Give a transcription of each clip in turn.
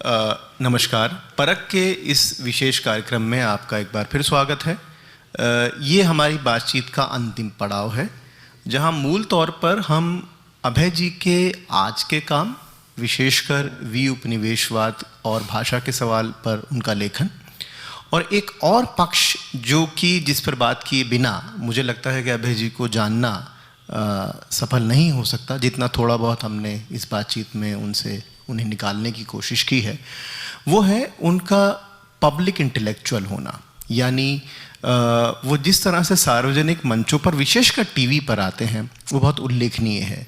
नमस्कार। परख के इस विशेष कार्यक्रम में आपका एक बार फिर स्वागत है। ये हमारी बातचीत का अंतिम पड़ाव है, जहां मूल तौर पर हम अभय जी के आज के काम, विशेषकर उपनिवेशवाद और भाषा के सवाल पर उनका लेखन, और एक और पक्ष जो कि जिस पर बात किए बिना मुझे लगता है कि अभय जी को जानना सफल नहीं हो सकता, जितना थोड़ा बहुत हमने इस बातचीत में उन्हें निकालने की कोशिश की है, वो है उनका पब्लिक इंटेलेक्चुअल होना। यानी वो जिस तरह से सार्वजनिक मंचों पर, विशेषकर टीवी पर आते हैं, वो बहुत उल्लेखनीय है।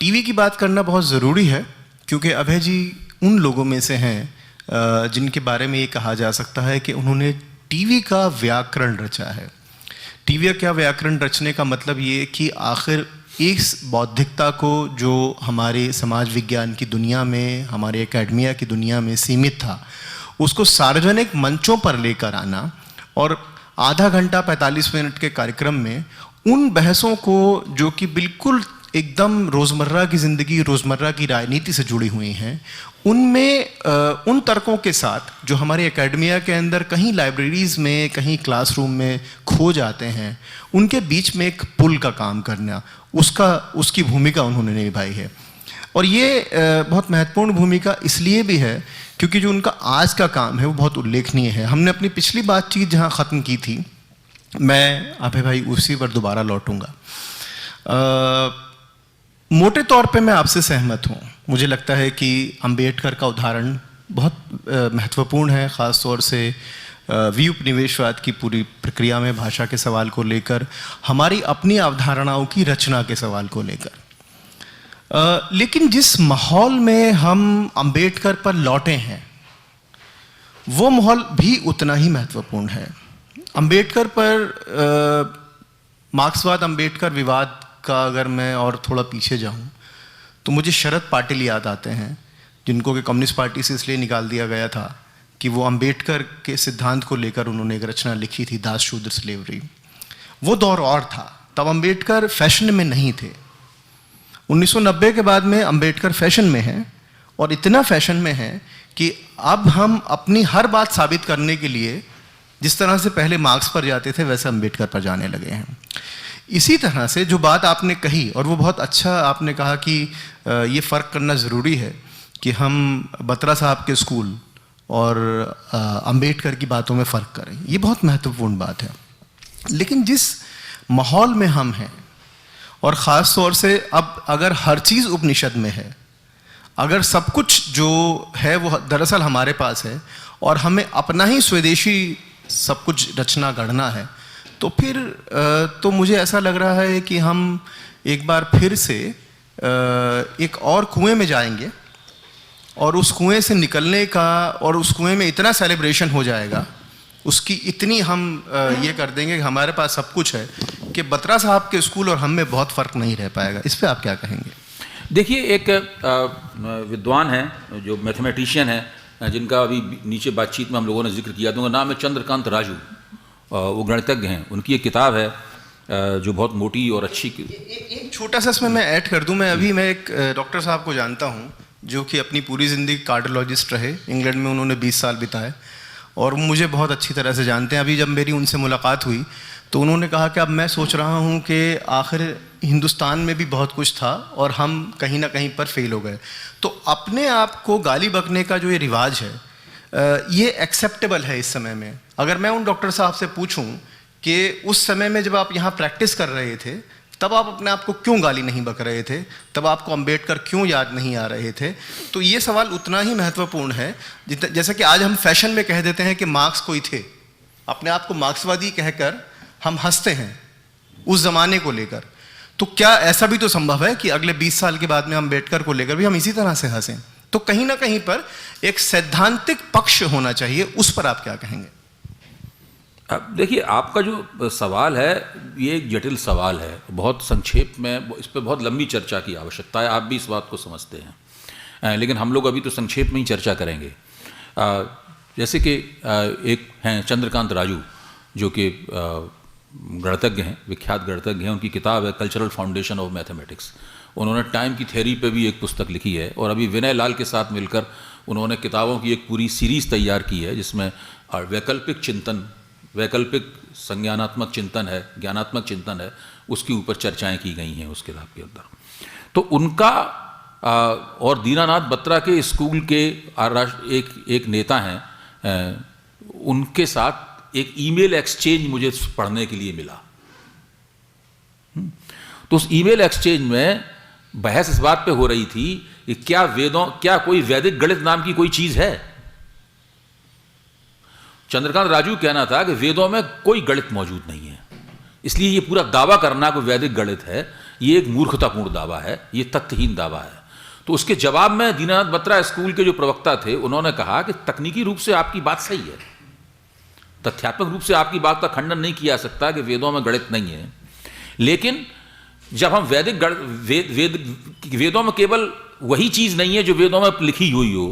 टीवी की बात करना बहुत ज़रूरी है, क्योंकि अभय जी उन लोगों में से हैं जिनके बारे में ये कहा जा सकता है कि उन्होंने टीवी का व्याकरण रचा है। टीवी का व्याकरण रचने का मतलब ये कि आखिर इस बौद्धिकता को, जो हमारे समाज विज्ञान की दुनिया में, हमारे एकेडमिया की दुनिया में सीमित था, उसको सार्वजनिक मंचों पर लेकर आना और आधा घंटा 45 मिनट के कार्यक्रम में उन बहसों को जो कि बिल्कुल एकदम रोज़मर्रा की ज़िंदगी, रोज़मर्रा की राजनीति से जुड़ी हुई हैं, उनमें उन तर्कों के साथ जो हमारे एकेडमिया के अंदर कहीं लाइब्रेरीज़ में, कहीं क्लासरूम में खो जाते हैं, उनके बीच में एक पुल का काम करना, उसकी भूमिका उन्होंने निभाई है। और ये बहुत महत्वपूर्ण भूमिका इसलिए भी है क्योंकि जो उनका आज का काम है वो बहुत उल्लेखनीय है। हमने अपनी पिछली बातचीत जहाँ ख़त्म की थी, मैं अभय भाई उसी पर दोबारा लौटूंगा। मोटे तौर पे मैं आपसे सहमत हूँ। मुझे लगता है कि अंबेडकर का उदाहरण बहुत महत्वपूर्ण है, ख़ास तौर से उपनिवेशवाद की पूरी प्रक्रिया में, भाषा के सवाल को लेकर, हमारी अपनी अवधारणाओं की रचना के सवाल को लेकर। लेकिन जिस माहौल में हम अंबेडकर पर लौटे हैं, वो माहौल भी उतना ही महत्वपूर्ण है। अंबेडकर पर मार्क्सवाद अंबेडकर विवाद का अगर मैं और थोड़ा पीछे जाऊं तो मुझे शरद पाटिल याद आते हैं, जिनको कि कम्युनिस्ट पार्टी से इसलिए निकाल दिया गया था कि वो अंबेडकर के सिद्धांत को लेकर उन्होंने एक रचना लिखी थी, दास शूद्र स्लेवरी। वो दौर और था, तब अंबेडकर फैशन में नहीं थे। 1990 के बाद में अंबेडकर फैशन में हैं, और इतना फैशन में है कि अब हम अपनी हर बात साबित करने के लिए जिस तरह से पहले मार्क्स पर जाते थे, वैसे अंबेडकर पर जाने लगे हैं। इसी तरह से जो बात आपने कही, और वो बहुत अच्छा आपने कहा कि ये फ़र्क करना ज़रूरी है कि हम बत्रा साहब के स्कूल और अंबेडकर की बातों में फ़र्क करें, ये बहुत महत्वपूर्ण बात है। लेकिन जिस माहौल में हम हैं, और ख़ास तौर से अब अगर हर चीज़ उपनिषद में है, अगर सब कुछ जो है वो दरअसल हमारे पास है, और हमें अपना ही स्वदेशी सब कुछ रचना गढ़ना है, तो फिर तो मुझे ऐसा लग रहा है कि हम एक बार फिर से एक और कुएं में जाएंगे, और उस कुएं से निकलने का, और उस कुएं में इतना सेलिब्रेशन हो जाएगा, उसकी इतनी हम ये कर देंगे कि हमारे पास सब कुछ है, कि बत्रा साहब के स्कूल और हम में बहुत फ़र्क नहीं रह पाएगा। इस पर आप क्या कहेंगे? देखिए, एक विद्वान है जो मैथमेटिशियन है, जिनका अभी नीचे बातचीत में हम लोगों ने जिक्र किया, तो उनका नाम है चंद्रकांत राजू। वो गणितज्ञ हैं। उनकी एक किताब है जो बहुत मोटी और अच्छी। एक छोटा सा इसमें मैं ऐड कर दूं, मैं एक डॉक्टर साहब को जानता हूं जो कि अपनी पूरी ज़िंदगी कार्डियोलॉजिस्ट रहे, इंग्लैंड में उन्होंने 20 साल बिताए, और मुझे बहुत अच्छी तरह से जानते हैं। अभी जब मेरी उनसे मुलाकात हुई तो उन्होंने कहा कि अब मैं सोच रहा हूं कि आखिर हिंदुस्तान में भी बहुत कुछ था और हम कहीं ना कहीं पर फेल हो गए। तो अपने आप को गाली बकने का जो ये रिवाज है, ये एक्सेप्टेबल है इस समय में। अगर मैं उन डॉक्टर साहब से पूछूं कि उस समय में जब आप यहाँ प्रैक्टिस कर रहे थे, तब आप अपने आप को क्यों गाली नहीं बक रहे थे, तब आपको अंबेडकर क्यों याद नहीं आ रहे थे, तो ये सवाल उतना ही महत्वपूर्ण है जैसा कि आज हम फैशन में कह देते हैं कि मार्क्स कोई थे। अपने आप को मार्क्सवादी कहकर हम हंसते हैं उस ज़माने को लेकर। तो क्या ऐसा भी तो संभव है कि अगले 20 साल के बाद में अंबेडकर को लेकर भी हम इसी तरह से हंसें? तो कहीं ना कहीं पर एक सैद्धांतिक पक्ष होना चाहिए। उस पर आप क्या कहेंगे? अब देखिए, आपका जो सवाल है ये एक जटिल सवाल है, बहुत संक्षेप में इस पर बहुत लंबी चर्चा की आवश्यकता है। आप भी इस बात को समझते हैं, लेकिन हम लोग अभी तो संक्षेप में ही चर्चा करेंगे। जैसे कि एक हैं चंद्रकांत राजू, जो कि गणितज्ञ हैं, विख्यात गणितज्ञ हैं। उनकी किताब है कल्चरल फाउंडेशन ऑफ मैथमेटिक्स। उन्होंने टाइम की थ्योरी पे भी एक पुस्तक लिखी है, और अभी विनय लाल के साथ मिलकर उन्होंने किताबों की एक पूरी सीरीज़ तैयार की है जिसमें वैकल्पिक चिंतन, वैकल्पिक संज्ञानात्मक चिंतन है, ज्ञानात्मक चिंतन है, उसके ऊपर चर्चाएं की गई हैं उस किताब के अंदर। तो उनका और दीनानाथ बत्रा के स्कूल के एक नेता हैं, उनके साथ एक ईमेल एक्सचेंज मुझे पढ़ने के लिए मिला। तो उस ईमेल एक्सचेंज में बहस इस बात पे हो रही थी कि क्या कोई वैदिक गणित नाम की कोई चीज है। चंद्रकांत राजू कहना था कि वेदों में कोई गणित मौजूद नहीं है, इसलिए ये पूरा दावा करना कोई वैदिक गणित है, ये एक मूर्खतापूर्ण दावा है, ये तथ्यहीन दावा है। तो उसके जवाब में दीनानाथ बत्रा स्कूल के जो प्रवक्ता थे उन्होंने कहा कि तकनीकी रूप से आपकी बात सही है, तथ्यात्मक रूप से आपकी बात का खंडन नहीं किया जा सकता कि वेदों में गणित नहीं है, लेकिन जब हम वेदों में केवल वही चीज नहीं है जो वेदों में लिखी हुई हो,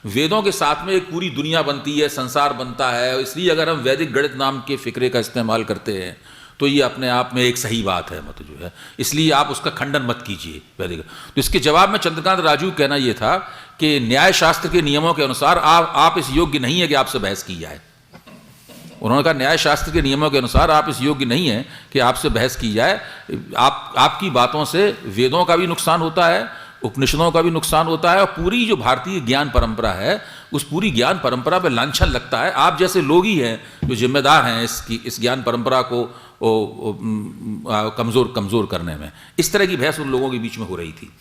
वेदों के साथ में एक पूरी दुनिया बनती है, संसार बनता है, इसलिए अगर हम वैदिक गणित नाम के फिक्रे का इस्तेमाल करते हैं तो ये अपने आप में एक सही बात है, मतलब जो है, इसलिए आप उसका खंडन मत कीजिए वैदिक। तो इसके जवाब में चंद्रकांत राजू कहना यह था कि न्याय शास्त्र के नियमों के अनुसार आप इस योग्य नहीं है कि आपसे बहस की जाए। उन्होंने कहा न्याय शास्त्र के नियमों के अनुसार आप इस योग्य नहीं है कि आपसे बहस की जाए, आपकी बातों से वेदों का भी नुकसान होता है, उपनिषदों का भी नुकसान होता है, और पूरी जो भारतीय ज्ञान परंपरा है उस पूरी ज्ञान परंपरा पर लांछन लगता है। आप जैसे लोग ही हैं जो जिम्मेदार हैं इस ज्ञान परंपरा को कमजोर करने में। इस तरह की बहस उन लोगों के बीच में हो रही थी।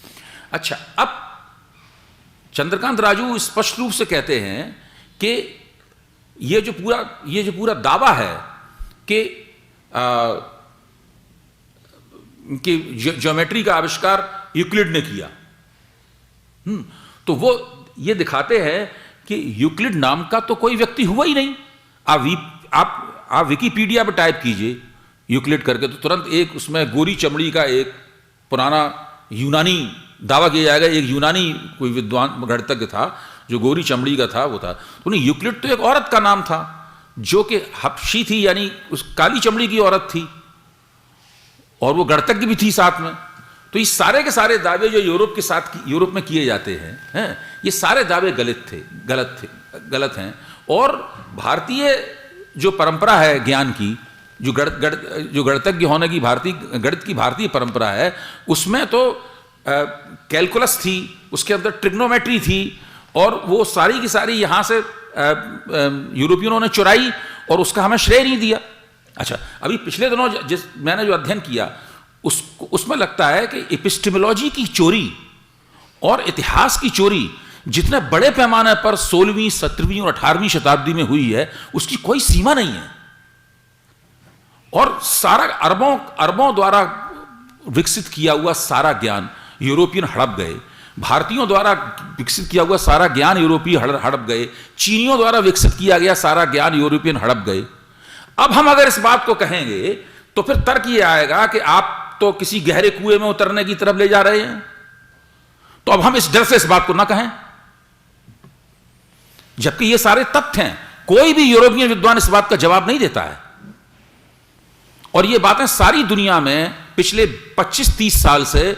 अच्छा, अब चंद्रकांत राजू स्पष्ट रूप से कहते हैं कि ये जो पूरा दावा है कि ज्योमेट्री का आविष्कार यूक्लिड ने किया, तो वो ये दिखाते हैं कि यूक्लिड नाम का तो कोई व्यक्ति हुआ ही नहीं। आप विकिपीडिया पर टाइप कीजिए यूक्लिड करके, तो तुरंत एक उसमें गोरी चमड़ी का एक पुराना यूनानी दावा किया जाएगा, एक यूनानी कोई विद्वान गणितज्ञ था जो गोरी चमड़ी का था, वो था। तो नहीं, यूक्लिड तो एक औरत का नाम था जो कि हबशी थी, यानी उस काली चमड़ी की औरत थी, और वो गणितज्ञ भी थी साथ में। तो ये सारे के सारे दावे जो यूरोप में किए जाते हैं, ये सारे दावे गलत हैं। और भारतीय जो परंपरा है ज्ञान की, जो गणितज्ञ होने की गणित की भारतीय परंपरा है, उसमें तो कैलकुलस थी, उसके अंदर ट्रिग्नोमेट्री थी, और वो सारी की सारी यहाँ से यूरोपियनों ने चुराई और उसका हमें श्रेय नहीं दिया। अच्छा, अभी पिछले दिनों मैंने जो अध्ययन किया उसमें लगता है कि एपिस्टेमोलॉजी की चोरी और इतिहास की चोरी जितने बड़े पैमाने पर 16वीं, 17वीं और 18वीं शताब्दी में हुई है उसकी कोई सीमा नहीं है। और सारा अरबों द्वारा विकसित किया हुआ सारा ज्ञान यूरोपियन हड़प गए, भारतीयों द्वारा विकसित किया हुआ सारा ज्ञान यूरोपीय हड़प गए, चीनियों द्वारा विकसित किया गया सारा ज्ञान यूरोपियन हड़प गए। अब हम अगर इस बात को कहेंगे तो फिर तर्क ये आएगा कि आप तो किसी गहरे कुएं में उतरने की तरफ ले जा रहे हैं। तो अब हम इस डर से इस बात को ना कहें, जबकि ये सारे तथ्य हैं। कोई भी यूरोपियन विद्वान इस बात का जवाब नहीं देता है, और ये बातें सारी दुनिया में पिछले 25-30 साल से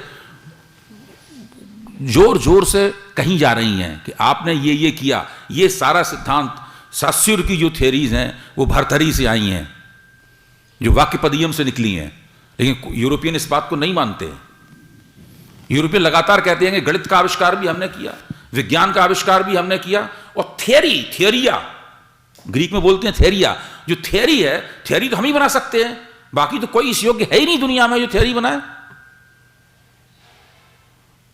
जोर जोर से कही जा रही हैं कि आपने ये किया। ये सारा सिद्धांत सास्युर की जो थ्योरीज हैं वो भरथरी से आई हैं, जो वाक्यपदियम से निकली हैं, लेकिन यूरोपियन इस बात को नहीं मानते। यूरोपियन लगातार कहते हैं कि गणित का आविष्कार भी हमने किया, विज्ञान का आविष्कार भी हमने किया, और थियरिया ग्रीक में बोलते हैं थियरिया, जो थियरी है, थियरी तो हम ही बना सकते हैं, बाकी तो कोई इस योग्य है ही नहीं दुनिया में जो थियरी बनाए।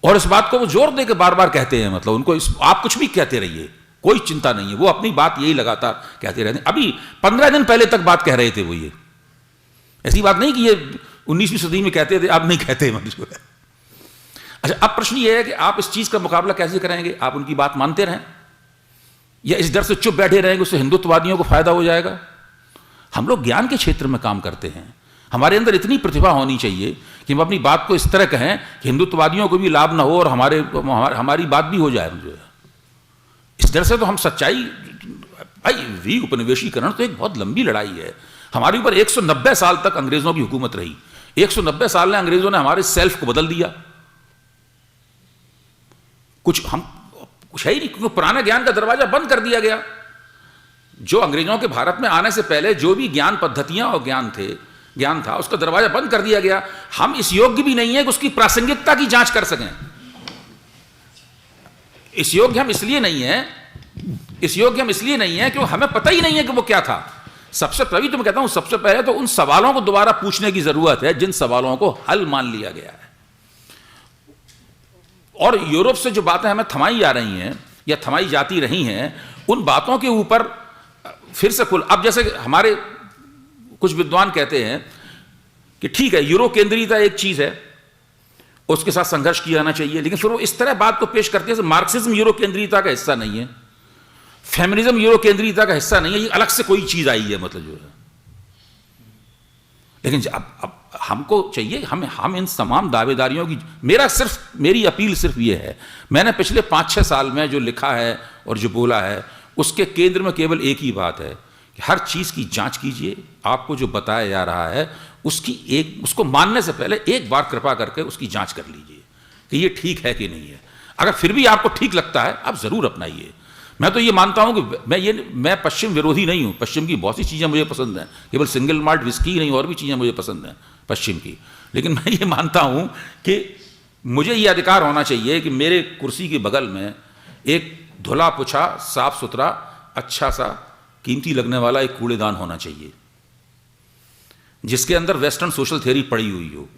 और इस बात को वो जोर देकर बार बार कहते हैं, मतलब उनको आप कुछ भी कहते रहिए, कोई चिंता नहीं है, वो अपनी बात यही लगातार कहते रहते हैं। अभी 15 दिन पहले तक बात कह रहे थे वो, ये ऐसी बात नहीं कि ये 19वीं सदी में कहते थे, अब नहीं कहते मतलब। अच्छा, अब प्रश्न ये है कि आप इस चीज का मुकाबला कैसे करेंगे? आप उनकी बात मानते रहें या इस डर से चुप बैठे रहेंगे उससे हिंदुत्ववादियों को फायदा हो जाएगा? हम लोग ज्ञान के क्षेत्र में काम करते हैं, हमारे अंदर इतनी प्रतिभा होनी चाहिए कि हम अपनी बात को इस तरह कहें कि हिंदुत्ववादियों को भी लाभ ना हो और हमारी बात भी हो जाए। इस डर से तो हम सच्चाई, भाई उपनिवेशीकरण तो एक बहुत लंबी लड़ाई है। हमारे ऊपर 190 साल तक अंग्रेजों की हुकूमत रही, 190 साल में अंग्रेजों ने हमारे सेल्फ को बदल दिया। कुछ हम कुछ है ही नहीं, क्योंकि पुराना ज्ञान का दरवाजा बंद कर दिया गया। जो अंग्रेजों के भारत में आने से पहले जो भी ज्ञान पद्धतियां और ज्ञान था, उसका दरवाजा बंद कर दिया गया। हम इस योग्य भी नहीं है कि उसकी प्रासंगिकता की जांच कर सकें। इस योग्य हम इसलिए नहीं है क्योंकि हमें पता ही नहीं है कि वो क्या था। सबसे पहले तो मैं कहता हूं, सबसे पहले तो उन सवालों को दोबारा पूछने की जरूरत है जिन सवालों को हल मान लिया गया है। और यूरोप से जो बातें हमें थमाई जा रही हैं या थमाई जाती रही हैं, उन बातों के ऊपर फिर से अब जैसे हमारे कुछ विद्वान कहते हैं कि ठीक है, यूरो केंद्रीयता एक चीज है, उसके साथ संघर्ष किया जाना चाहिए, लेकिन फिर वो इस तरह बात को पेश करते हैं, मार्क्सिज्म यूरो केंद्रीयता का हिस्सा नहीं है, फेमिनिज्म यूरो केंद्रीयता का हिस्सा नहीं है, ये अलग से कोई चीज आई है, मतलब जो है। लेकिन अब हमको चाहिए, हम इन तमाम दावेदारियों की, मेरी अपील सिर्फ ये है, मैंने पिछले 5-6 साल में जो लिखा है और जो बोला है, उसके केंद्र में केवल एक ही बात है कि हर चीज की जांच कीजिए। आपको जो बताया जा रहा है उसको मानने से पहले एक बार कृपा करके उसकी जांच कर लीजिए कि ये ठीक है कि नहीं है। अगर फिर भी आपको ठीक लगता है, आप जरूर अपनाइए। मैं तो ये मानता हूं कि मैं पश्चिम विरोधी नहीं हूं। पश्चिम की बहुत सी चीजें मुझे पसंद हैं, केवल सिंगल माल्ट विस्की ही नहीं, और भी चीजें मुझे पसंद हैं पश्चिम की। लेकिन मैं ये मानता हूं कि मुझे ये अधिकार होना चाहिए कि मेरे कुर्सी के बगल में एक धुला पुछा, साफ सुथरा, अच्छा सा, कीमती लगने वाला एक कूड़ेदान होना चाहिए, जिसके अंदर वेस्टर्न सोशल थ्योरी पड़ी हुई हो।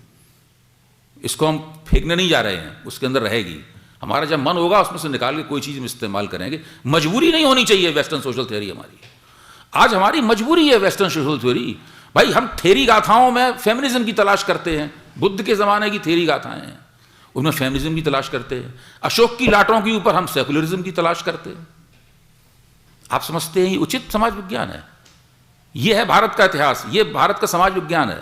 इसको हम फेंकने नहीं जा रहे हैं, उसके अंदर रहेगी। हमारा जब मन होगा उसमें से निकाल के कोई चीज हम इस्तेमाल करेंगे। मजबूरी नहीं होनी चाहिए वेस्टर्न सोशल थ्योरी हमारी। आज हमारी मजबूरी है वेस्टर्न सोशल थ्योरी। भाई, हम थ्योरी गाथाओं में फेमिनिज्म की तलाश करते हैं। बुद्ध के जमाने की थ्योरी गाथाएं हैं, उनमें फेमिनिज्म की तलाश करते हैं। अशोक की लाटों के ऊपर हम सेकुलरिज्म की तलाश करते हैं। आप समझते हैं ये उचित समाज विज्ञान है? ये है भारत का इतिहास, ये भारत का समाज विज्ञान है।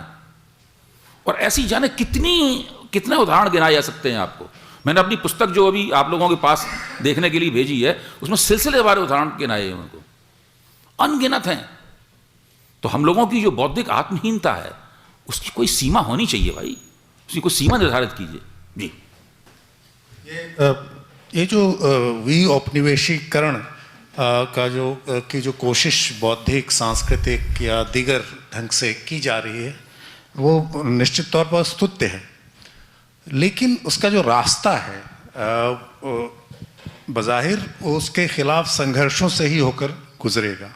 और ऐसी जाने कितने उदाहरण गिनाए जा सकते हैं आपको। मैंने अपनी पुस्तक जो अभी आप लोगों के पास देखने के लिए भेजी है, उसमें सिलसिले वाले उदाहरण गिनाए हैं, उनको अनगिनत हैं। तो हम लोगों की जो बौद्धिक आत्महीनता है, उसकी कोई सीमा होनी चाहिए भाई, उसकी कोई सीमा निर्धारित कीजिए। जी, ये जो विऔपनिवेशीकरण का जो कोशिश बौद्धिक, सांस्कृतिक या दीगर ढंग से की जा रही है, वो निश्चित तौर पर स्तुत्य है। लेकिन उसका जो रास्ता है बज़ाहिर उसके खिलाफ संघर्षों से ही होकर गुजरेगा।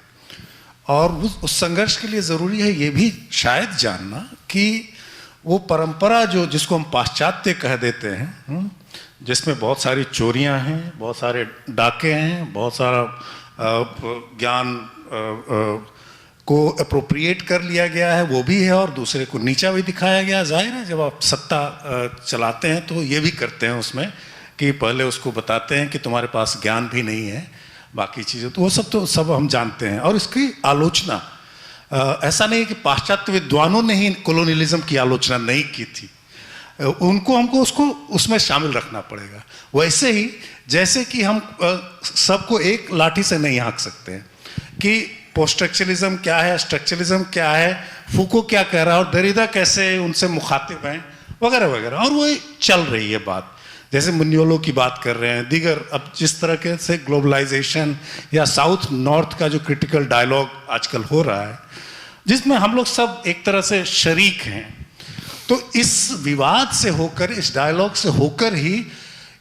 और उस संघर्ष के लिए ज़रूरी है ये भी शायद जानना कि वो परंपरा जिसको हम पाश्चात्य कह देते हैं, जिसमें बहुत सारी चोरियां हैं, बहुत सारे डाके हैं, बहुत सारा ज्ञान को अप्रोप्रिएट कर लिया गया है, वो भी है, और दूसरे को नीचा भी दिखाया गया। जाहिर है जब आप सत्ता चलाते हैं तो ये भी करते हैं उसमें कि पहले उसको बताते हैं कि तुम्हारे पास ज्ञान भी नहीं है, बाकी चीज़ें तो वो सब हम जानते हैं। और इसकी आलोचना ऐसा नहीं कि पाश्चात्य विद्वानों ने ही कॉलोनियलिज्म की आलोचना नहीं की थी, हमको उसमें शामिल रखना पड़ेगा। वैसे ही जैसे कि हम सबको एक लाठी से नहीं हाँक सकते हैं कि पोस्ट स्ट्रक्चरलिज्म क्या है, स्ट्रक्चरलिज्म क्या है, फूको क्या कह रहा है और दरिदा कैसे उनसे मुखातिब हैं, वगैरह वगैरह। और वो चल रही है बात, जैसे मुनियोलो की बात कर रहे हैं, दीगर अब जिस तरह के से ग्लोबलाइजेशन या साउथ नॉर्थ का जो क्रिटिकल डायलॉग आजकल हो रहा है, जिसमें हम लोग सब एक तरह से शरीक हैं। तो इस विवाद से होकर, इस डायलॉग से होकर ही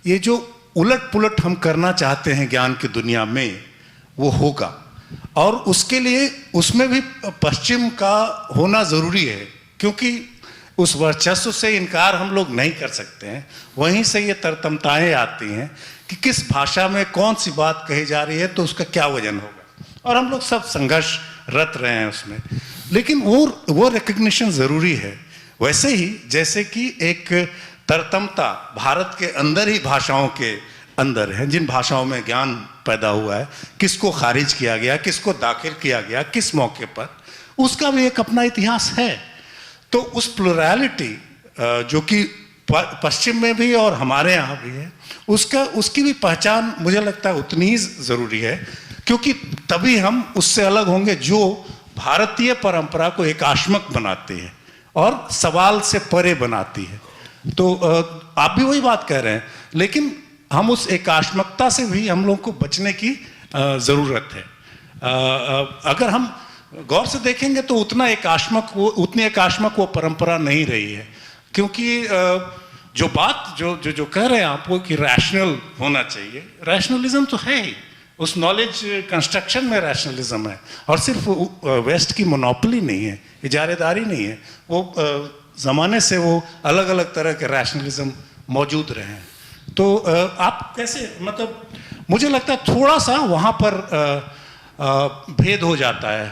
ये जो उलट पुलट हम करना चाहते हैं ज्ञान की दुनिया में, वो होगा। और उसके लिए उसमें भी पश्चिम का होना ज़रूरी है, क्योंकि उस वर्चस्व से इनकार हम लोग नहीं कर सकते हैं। वहीं से ये तरतमताएं आती हैं कि किस भाषा में कौन सी बात कही जा रही है तो उसका क्या वजन होगा। और हम लोग सब संघर्ष रत रहे हैं उसमें, लेकिन वो रिकग्निशन ज़रूरी है। वैसे ही जैसे कि एक तरतमता भारत के अंदर ही भाषाओं के अंदर है, जिन भाषाओं में ज्ञान पैदा हुआ है, किसको खारिज किया गया, किसको दाखिल किया गया, किस मौके पर, उसका भी एक अपना इतिहास है। तो उस प्लुरैलिटी जो कि पश्चिम में भी और हमारे यहाँ भी है, उसकी भी पहचान मुझे लगता है उतनी ही ज़रूरी है, क्योंकि तभी हम उससे अलग होंगे जो भारतीय परंपरा को एकाश्मक बनाती है और सवाल से परे बनाती है। तो आप भी वही बात कह रहे हैं, लेकिन हम उस एकात्मकता से भी हम लोग को बचने की ज़रूरत है। अगर हम गौर से देखेंगे तो उतनी एकात्मक वो परंपरा नहीं रही है, क्योंकि जो बात जो कह रहे हैं आपको कि रैशनल होना चाहिए, रैशनलिज्म तो है ही, उस नॉलेज कंस्ट्रक्शन में रैशनलिज्म है, और सिर्फ वेस्ट की मोनोपोली नहीं है, इजारेदारी नहीं है, वो ज़माने से वो अलग अलग तरह के रैशनलिज्म मौजूद रहे हैं। तो आप कैसे, मतलब मुझे लगता है थोड़ा सा वहाँ पर भेद हो जाता है।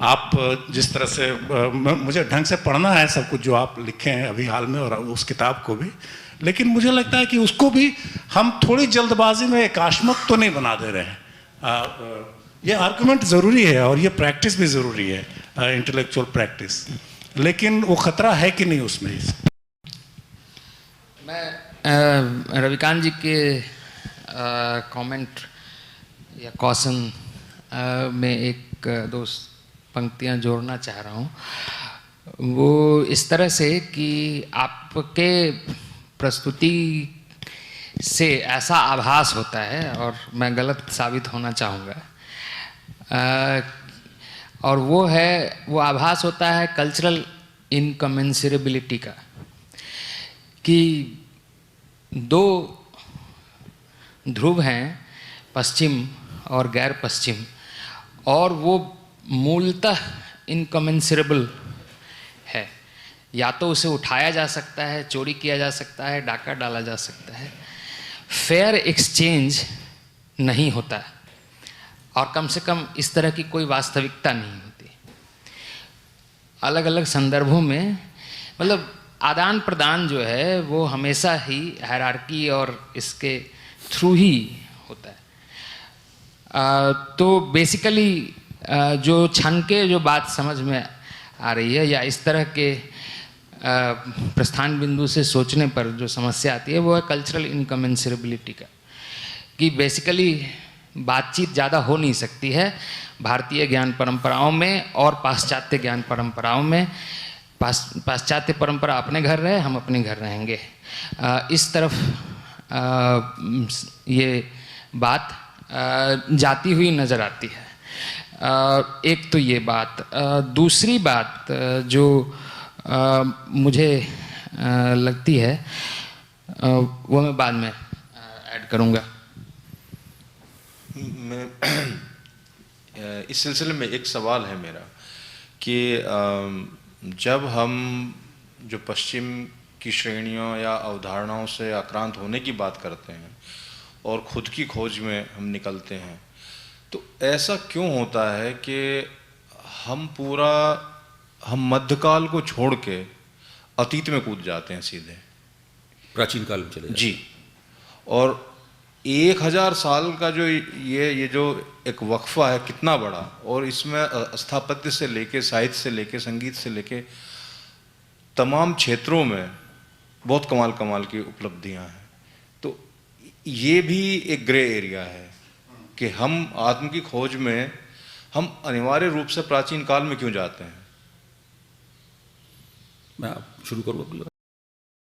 आप जिस तरह से मुझे ढंग से पढ़ना है सब कुछ जो आप लिखे हैं अभी हाल में, और उस किताब को भी, लेकिन मुझे लगता है कि उसको भी हम थोड़ी जल्दबाजी में एकात्मक तो नहीं बना दे रहे हैं। ये आर्गुमेंट ज़रूरी है और ये प्रैक्टिस भी ज़रूरी है, इंटेलेक्चुअल प्रैक्टिस, लेकिन वो ख़तरा है कि नहीं उसमें। मैं रविकांत जी के कमेंट या क्वेश्चन में एक दो पंक्तियां जोड़ना चाह रहा हूँ। वो इस तरह से कि आपके प्रस्तुति से ऐसा आभास होता है, और मैं गलत साबित होना चाहूँगा, और वो आभास होता है कल्चरल इनकमेंसरेबिलिटी का, कि दो ध्रुव हैं, पश्चिम और गैर पश्चिम, और वो मूलतः इनकमेंसरेबल है। या तो उसे उठाया जा सकता है, चोरी किया जा सकता है, डाका डाला जा सकता है, फेयर एक्सचेंज नहीं होता, और कम से कम इस तरह की कोई वास्तविकता नहीं होती। अलग अलग संदर्भों में मतलब आदान प्रदान जो है वो हमेशा ही हायरार्की और इसके थ्रू ही होता है। तो बेसिकली जो छन के जो बात समझ में आ रही है, या इस तरह के प्रस्थान बिंदु से सोचने पर जो समस्या आती है, वो है कल्चरल इनकमेंसरेबिलिटी का, कि बेसिकली बातचीत ज़्यादा हो नहीं सकती है भारतीय ज्ञान परंपराओं में और पाश्चात्य ज्ञान परंपराओं में। पाश्चात्य परंपरा अपने घर रहे, हम अपने घर रहेंगे, इस तरफ ये बात जाती हुई नज़र आती है। एक तो ये बात। दूसरी बात जो मुझे लगती है वो मैं बाद में ऐड करूँगा। मैं इस सिलसिले में एक सवाल है मेरा कि जब हम जो पश्चिम की श्रेणियों या अवधारणाओं से आक्रांत होने की बात करते हैं और खुद की खोज में हम निकलते हैं, तो ऐसा क्यों होता है कि हम मध्यकाल को छोड़ के अतीत में कूद जाते हैं सीधे, प्राचीन काल में चले जाते हैं। जी। और 1000 साल का जो ये जो एक वक्फा है कितना बड़ा, और इसमें स्थापत्य से लेके, साहित्य से लेके, संगीत से लेके तमाम क्षेत्रों में बहुत कमाल की उपलब्धियां हैं। तो ये भी एक ग्रे एरिया है कि हम आत्म की खोज में हम अनिवार्य रूप से प्राचीन काल में क्यों जाते हैं। मैं शुरू करूँगा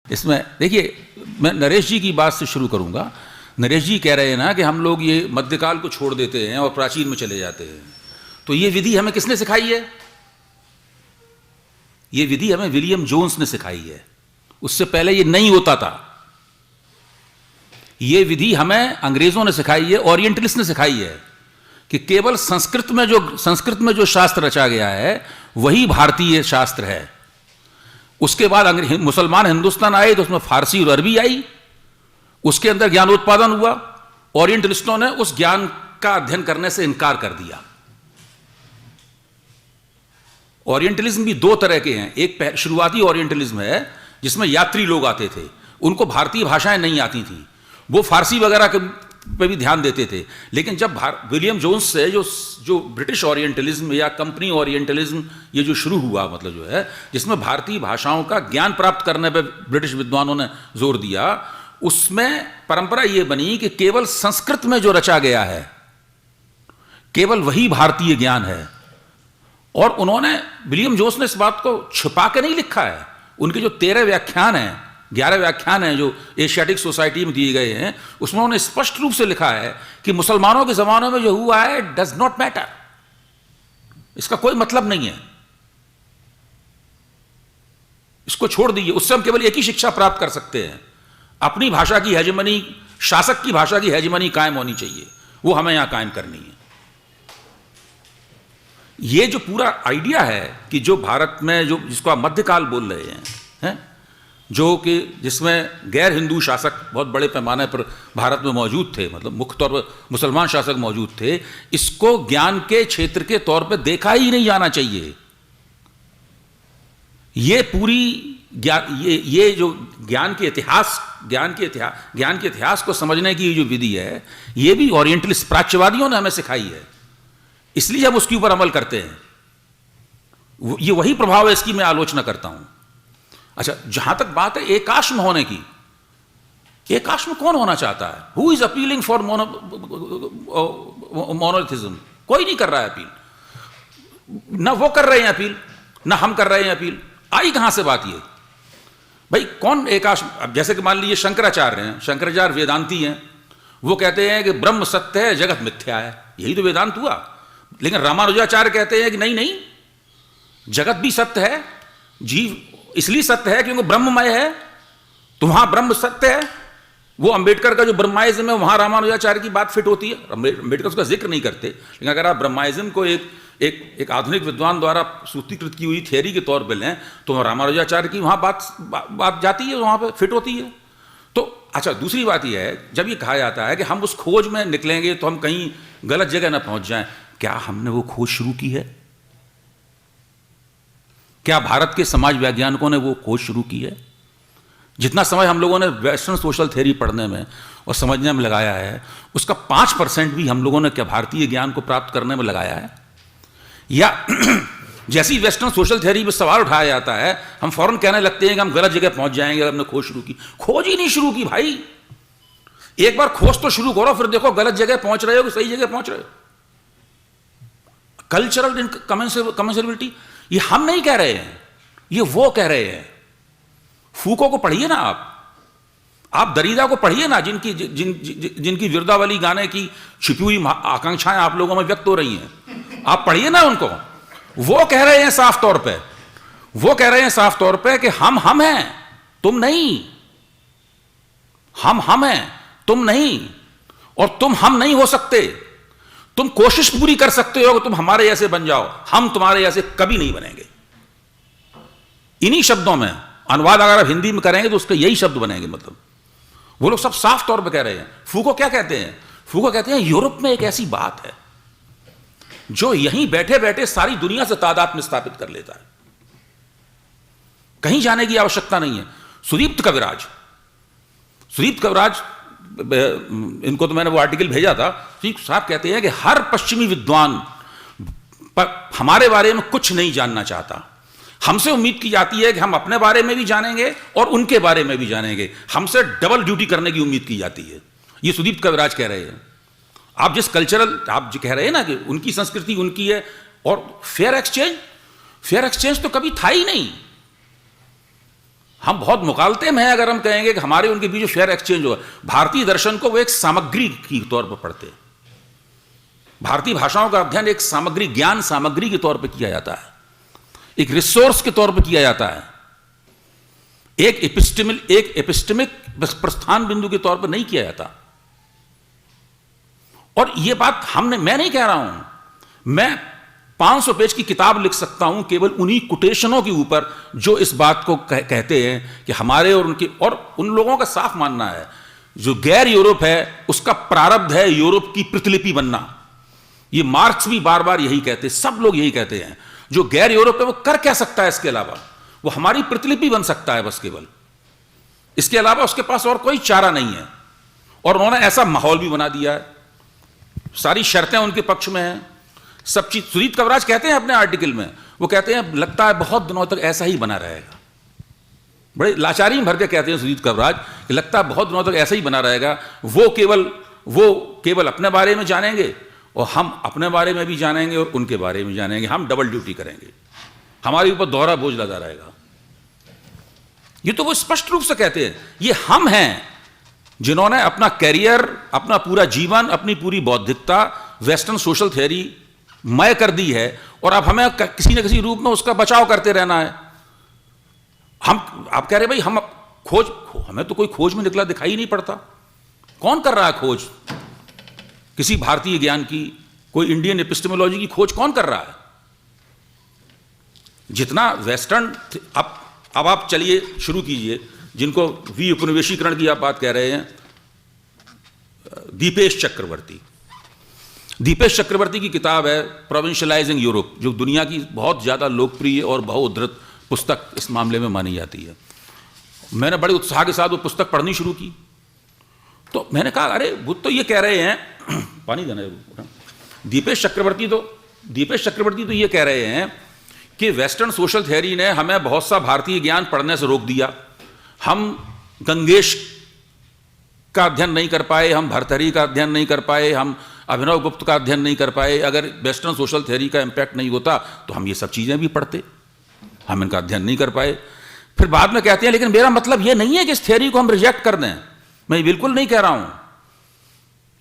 इसमें। देखिए, मैं नरेश जी की बात से शुरू करूँगा। नरेश जी कह रहे हैं ना कि हम लोग ये मध्यकाल को छोड़ देते हैं और प्राचीन में चले जाते हैं। तो ये विधि हमें किसने सिखाई है? ये विधि हमें विलियम जोन्स ने सिखाई है। उससे पहले ये नहीं होता था। ये विधि हमें अंग्रेजों ने सिखाई है, ओरिएंटलिस्ट ने सिखाई है कि केवल संस्कृत में जो शास्त्र रचा गया है वही भारतीय शास्त्र है। उसके बाद मुसलमान हिंदुस्तान आए तो उसमें फारसी और अरबी आई, उसके अंदर ज्ञानोत्पादन हुआ। ओरिएंटलिस्टों ने उस ज्ञान का अध्ययन करने से इनकार कर दिया। ओरिएंटलिज्म भी दो तरह के हैं। एक शुरुआती ओरिएंटलिज्म है जिसमें यात्री लोग आते थे, उनको भारतीय भाषाएं नहीं आती थी, वो फारसी वगैरह पे भी ध्यान देते थे। लेकिन जब विलियम जोन्स से जो ब्रिटिश ओरिएंटलिज्म या कंपनी ओरिएंटलिज्म ये जो शुरू हुआ, मतलब जो है जिसमें भारतीय भाषाओं का ज्ञान प्राप्त करने पर ब्रिटिश विद्वानों ने जोर दिया, उसमें परंपरा ये बनी कि केवल संस्कृत में जो रचा गया है केवल वही भारतीय ज्ञान है। और उन्होंने, विलियम जोन्स ने इस बात को छुपा के नहीं लिखा है। उनके जो 13 व्याख्यान हैं 11 व्याख्यान हैं जो एशियाटिक सोसाइटी में दिए गए हैं, उसमें उन्होंने स्पष्ट रूप से लिखा है कि मुसलमानों के ज़मानों में जो हुआ है डज नॉट मैटर, इसका कोई मतलब नहीं है, इसको छोड़ दीजिए। उससे हम केवल एक ही शिक्षा प्राप्त कर सकते हैं, अपनी भाषा की हेजेमनी, शासक की भाषा की हेजेमनी कायम होनी चाहिए, वो हमें यहां कायम करनी है। ये जो पूरा आइडिया है कि जो भारत में जो जिसको आप मध्यकाल बोल रहे हैं, जो कि जिसमें गैर हिंदू शासक बहुत बड़े पैमाने पर भारत में मौजूद थे, मतलब मुख्य तौर पर मुसलमान शासक मौजूद थे, इसको ज्ञान के क्षेत्र के तौर पर देखा ही नहीं जाना चाहिए। ये पूरी ये जो ज्ञान के इतिहास को समझने की जो विधि है, ये भी ओरिएंटलिस्ट प्राच्यवादियों ने हमें सिखाई है, इसलिए हम उसके ऊपर अमल करते हैं। ये वही प्रभाव है, इसकी मैं आलोचना करता हूं। अच्छा, जहां तक बात है एकाश में होने की, एकाश में कौन होना चाहता है? Who is appealing for monolithism? कोई नहीं कर रहा है अपील, ना वो कर रहे हैं अपील, ना हम कर रहे हैं अपील। आई कहां से बात ये? भाई कौन एकाश? अब जैसे कि मान लीजिए शंकराचार्य हैं, शंकराचार्य वेदांती हैं, वो कहते हैं कि ब्रह्म सत्य है, जगत मिथ्या है, यही तो वेदांत हुआ। लेकिन रामानुजाचार्य कहते हैं कि नहीं नहीं, जगत भी सत्य है, जीव इसलिए सत्य है क्योंकि ब्रह्ममय है, तो वहां ब्रह्म सत्य है। वो अंबेडकर का जो ब्रह्माइज्म है, वहां रामानुजाचार्य की बात फिट होती है। अंबेडकर उसका जिक्र नहीं करते, लेकिन अगर आप ब्रह्माइज्म को एक आधुनिक विद्वान द्वारा सूत्रीकृत की हुई थियरी के तौर पर लें, तो रामानुजाचार्य की वहां बात जाती है, वहां पर फिट होती है। तो अच्छा, दूसरी बात यह है, जब ये कहा जाता है कि हम उस खोज में निकलेंगे तो हम कहीं गलत जगह ना पहुंच जाएं, क्या हमने वो खोज शुरू की है? क्या भारत के समाज वैज्ञानिकों ने वो खोज शुरू की है? जितना समय हम लोगों ने वेस्टर्न सोशल थ्योरी पढ़ने में और समझने में लगाया है, उसका 5% भी हम लोगों ने क्या भारतीय ज्ञान को प्राप्त करने में लगाया है? या जैसी वेस्टर्न सोशल थ्योरी में सवाल उठाया जाता है, हम फौरन कहने लगते हैं कि हम गलत जगह पहुंच जाएंगे अगर हमने खोज शुरू की। खोज ही नहीं शुरू की भाई, एक बार खोज तो शुरू करो, फिर देखो गलत जगह पहुंच रहे हो कि सही जगह पहुंच रहे हो। कल्चरल इनकमेंसरेबिलिटी ये हम नहीं कह रहे हैं, ये वो कह रहे हैं। फूको को पढ़िए ना, आप दरीदा को पढ़िए ना, जिनकी विरदावली गाने की छिपी हुई आकांक्षाएं आप लोगों में व्यक्त हो रही हैं, आप पढ़िए ना उनको। वो कह रहे हैं साफ तौर पे, वो कह रहे हैं साफ तौर पे कि हम हैं, तुम नहीं। हम हैं, तुम नहीं, और तुम हम नहीं हो सकते। तुम कोशिश पूरी कर सकते हो कि तुम हमारे जैसे बन जाओ, हम तुम्हारे जैसे कभी नहीं बनेंगे। इन्हीं शब्दों में अनुवाद अगर आप हिंदी में करेंगे तो उसके यही शब्द बनेंगे। मतलब वो लोग सब साफ तौर पे कह रहे हैं। फूको क्या कहते हैं? फूको कहते हैं यूरोप में एक ऐसी बात है जो यहीं बैठे बैठे सारी दुनिया से तादाद में स्थापित कर लेता है, कहीं जाने की आवश्यकता नहीं है। सुदीप्त कविराज, इनको तो मैंने वो आर्टिकल भेजा था, साहब कहते हैं कि हर पश्चिमी विद्वान हमारे बारे में कुछ नहीं जानना चाहता। हमसे उम्मीद की जाती है कि हम अपने बारे में भी जानेंगे और उनके बारे में भी जानेंगे, हमसे डबल ड्यूटी करने की उम्मीद की जाती है। ये सुदीप्त कविराज कह रहे हैं। आप जिस कल्चरल, आप जो कह रहे हैं ना कि उनकी संस्कृति उनकी है, और फेयर एक्सचेंज तो कभी था ही नहीं। हम बहुत मुकालते में हैं अगर हम कहेंगे कि हमारे उनके बीच फेयर एक्सचेंज हुआ। भारतीय दर्शन को वो एक सामग्री के तौर पर पढ़ते हैं। भारतीय भाषाओं का अध्ययन एक सामग्री, ज्ञान सामग्री के तौर पर किया जाता है, एक रिसोर्स के तौर पर किया जाता है, एक एपिस्टेमिक प्रस्थान बिंदु के तौर पर नहीं किया जाता। और यह बात मैं नहीं कह रहा हूं, मैं 500 पेज की किताब लिख सकता हूं केवल उन्हीं कोटेशनों के ऊपर जो इस बात को कहते हैं कि हमारे और उनके, और उन लोगों का साफ मानना है जो गैर यूरोप है उसका प्रारब्ध है यूरोप की प्रतिलिपि बनना। ये मार्क्स भी बार बार यही कहते हैं, सब लोग यही कहते हैं। जो गैर यूरोप है वो कर क्या सकता है इसके अलावा? वो हमारी प्रतिलिपि बन सकता है बस, केवल इसके अलावा उसके पास और कोई चारा नहीं है। और उन्होंने ऐसा माहौल भी बना दिया है, सारी शर्तें उनके पक्ष में हैं, सब चीज। सुदीप्त कविराज कहते हैं अपने आर्टिकल में, वो कहते हैं लगता है बहुत दिनों तक ऐसा ही बना रहेगा। बड़े लाचारी में भर के कहते हैं सुदीप्त कविराज कि लगता है बहुत दिनों तक ऐसा ही बना रहेगा। वो केवल अपने बारे में जानेंगे और हम अपने बारे में भी जानेंगे और उनके बारे में जानेंगे। हम डबल ड्यूटी करेंगे, हमारे ऊपर दोहरा बोझ लगा रहेगा। ये तो वो स्पष्ट रूप से कहते हैं। ये हम हैं जिन्होंने अपना कैरियर, अपना पूरा जीवन, अपनी पूरी बौद्धिकता वेस्टर्न सोशल थ्योरी मय कर दी है, और अब हमें किसी न किसी रूप में उसका बचाव करते रहना है। हम, आप कह रहे भाई हम खोज, हमें तो कोई खोज में निकला दिखाई नहीं पड़ता। कौन कर रहा है खोज? किसी भारतीय ज्ञान की, कोई इंडियन एपिस्टेमोलॉजी की खोज कौन कर रहा है? जितना वेस्टर्न, अब आप चलिए शुरू कीजिए, जिनको वी उपनिवेशीकरण की आप बात कह रहे हैं, दीपेश चक्रवर्ती। दीपेश चक्रवर्ती की किताब है प्रोविंशियलाइजिंग यूरोप, जो दुनिया की बहुत ज़्यादा लोकप्रिय और बहुउद्धृत पुस्तक इस मामले में मानी जाती है। मैंने बड़े उत्साह के साथ वो पुस्तक पढ़नी शुरू की, तो मैंने कहा अरे वो तो ये कह रहे हैं पानी देना है। दीपेश चक्रवर्ती तो ये कह रहे हैं कि वेस्टर्न सोशल थ्योरी ने हमें बहुत सा भारतीय ज्ञान पढ़ने से रोक दिया। हम गंगेश का अध्ययन नहीं कर पाए, हम भर्तृहरि का अध्ययन नहीं कर पाए, हम अभिनव गुप्त का अध्ययन नहीं कर पाए। अगर वेस्टर्न सोशल थ्योरी का इम्पैक्ट नहीं होता तो हम ये सब चीज़ें भी पढ़ते, हम इनका अध्ययन नहीं कर पाए। फिर बाद में कहते हैं लेकिन मेरा मतलब ये नहीं है कि इस थ्योरी को हम रिजेक्ट कर दें, मैं बिल्कुल नहीं कह रहा हूं।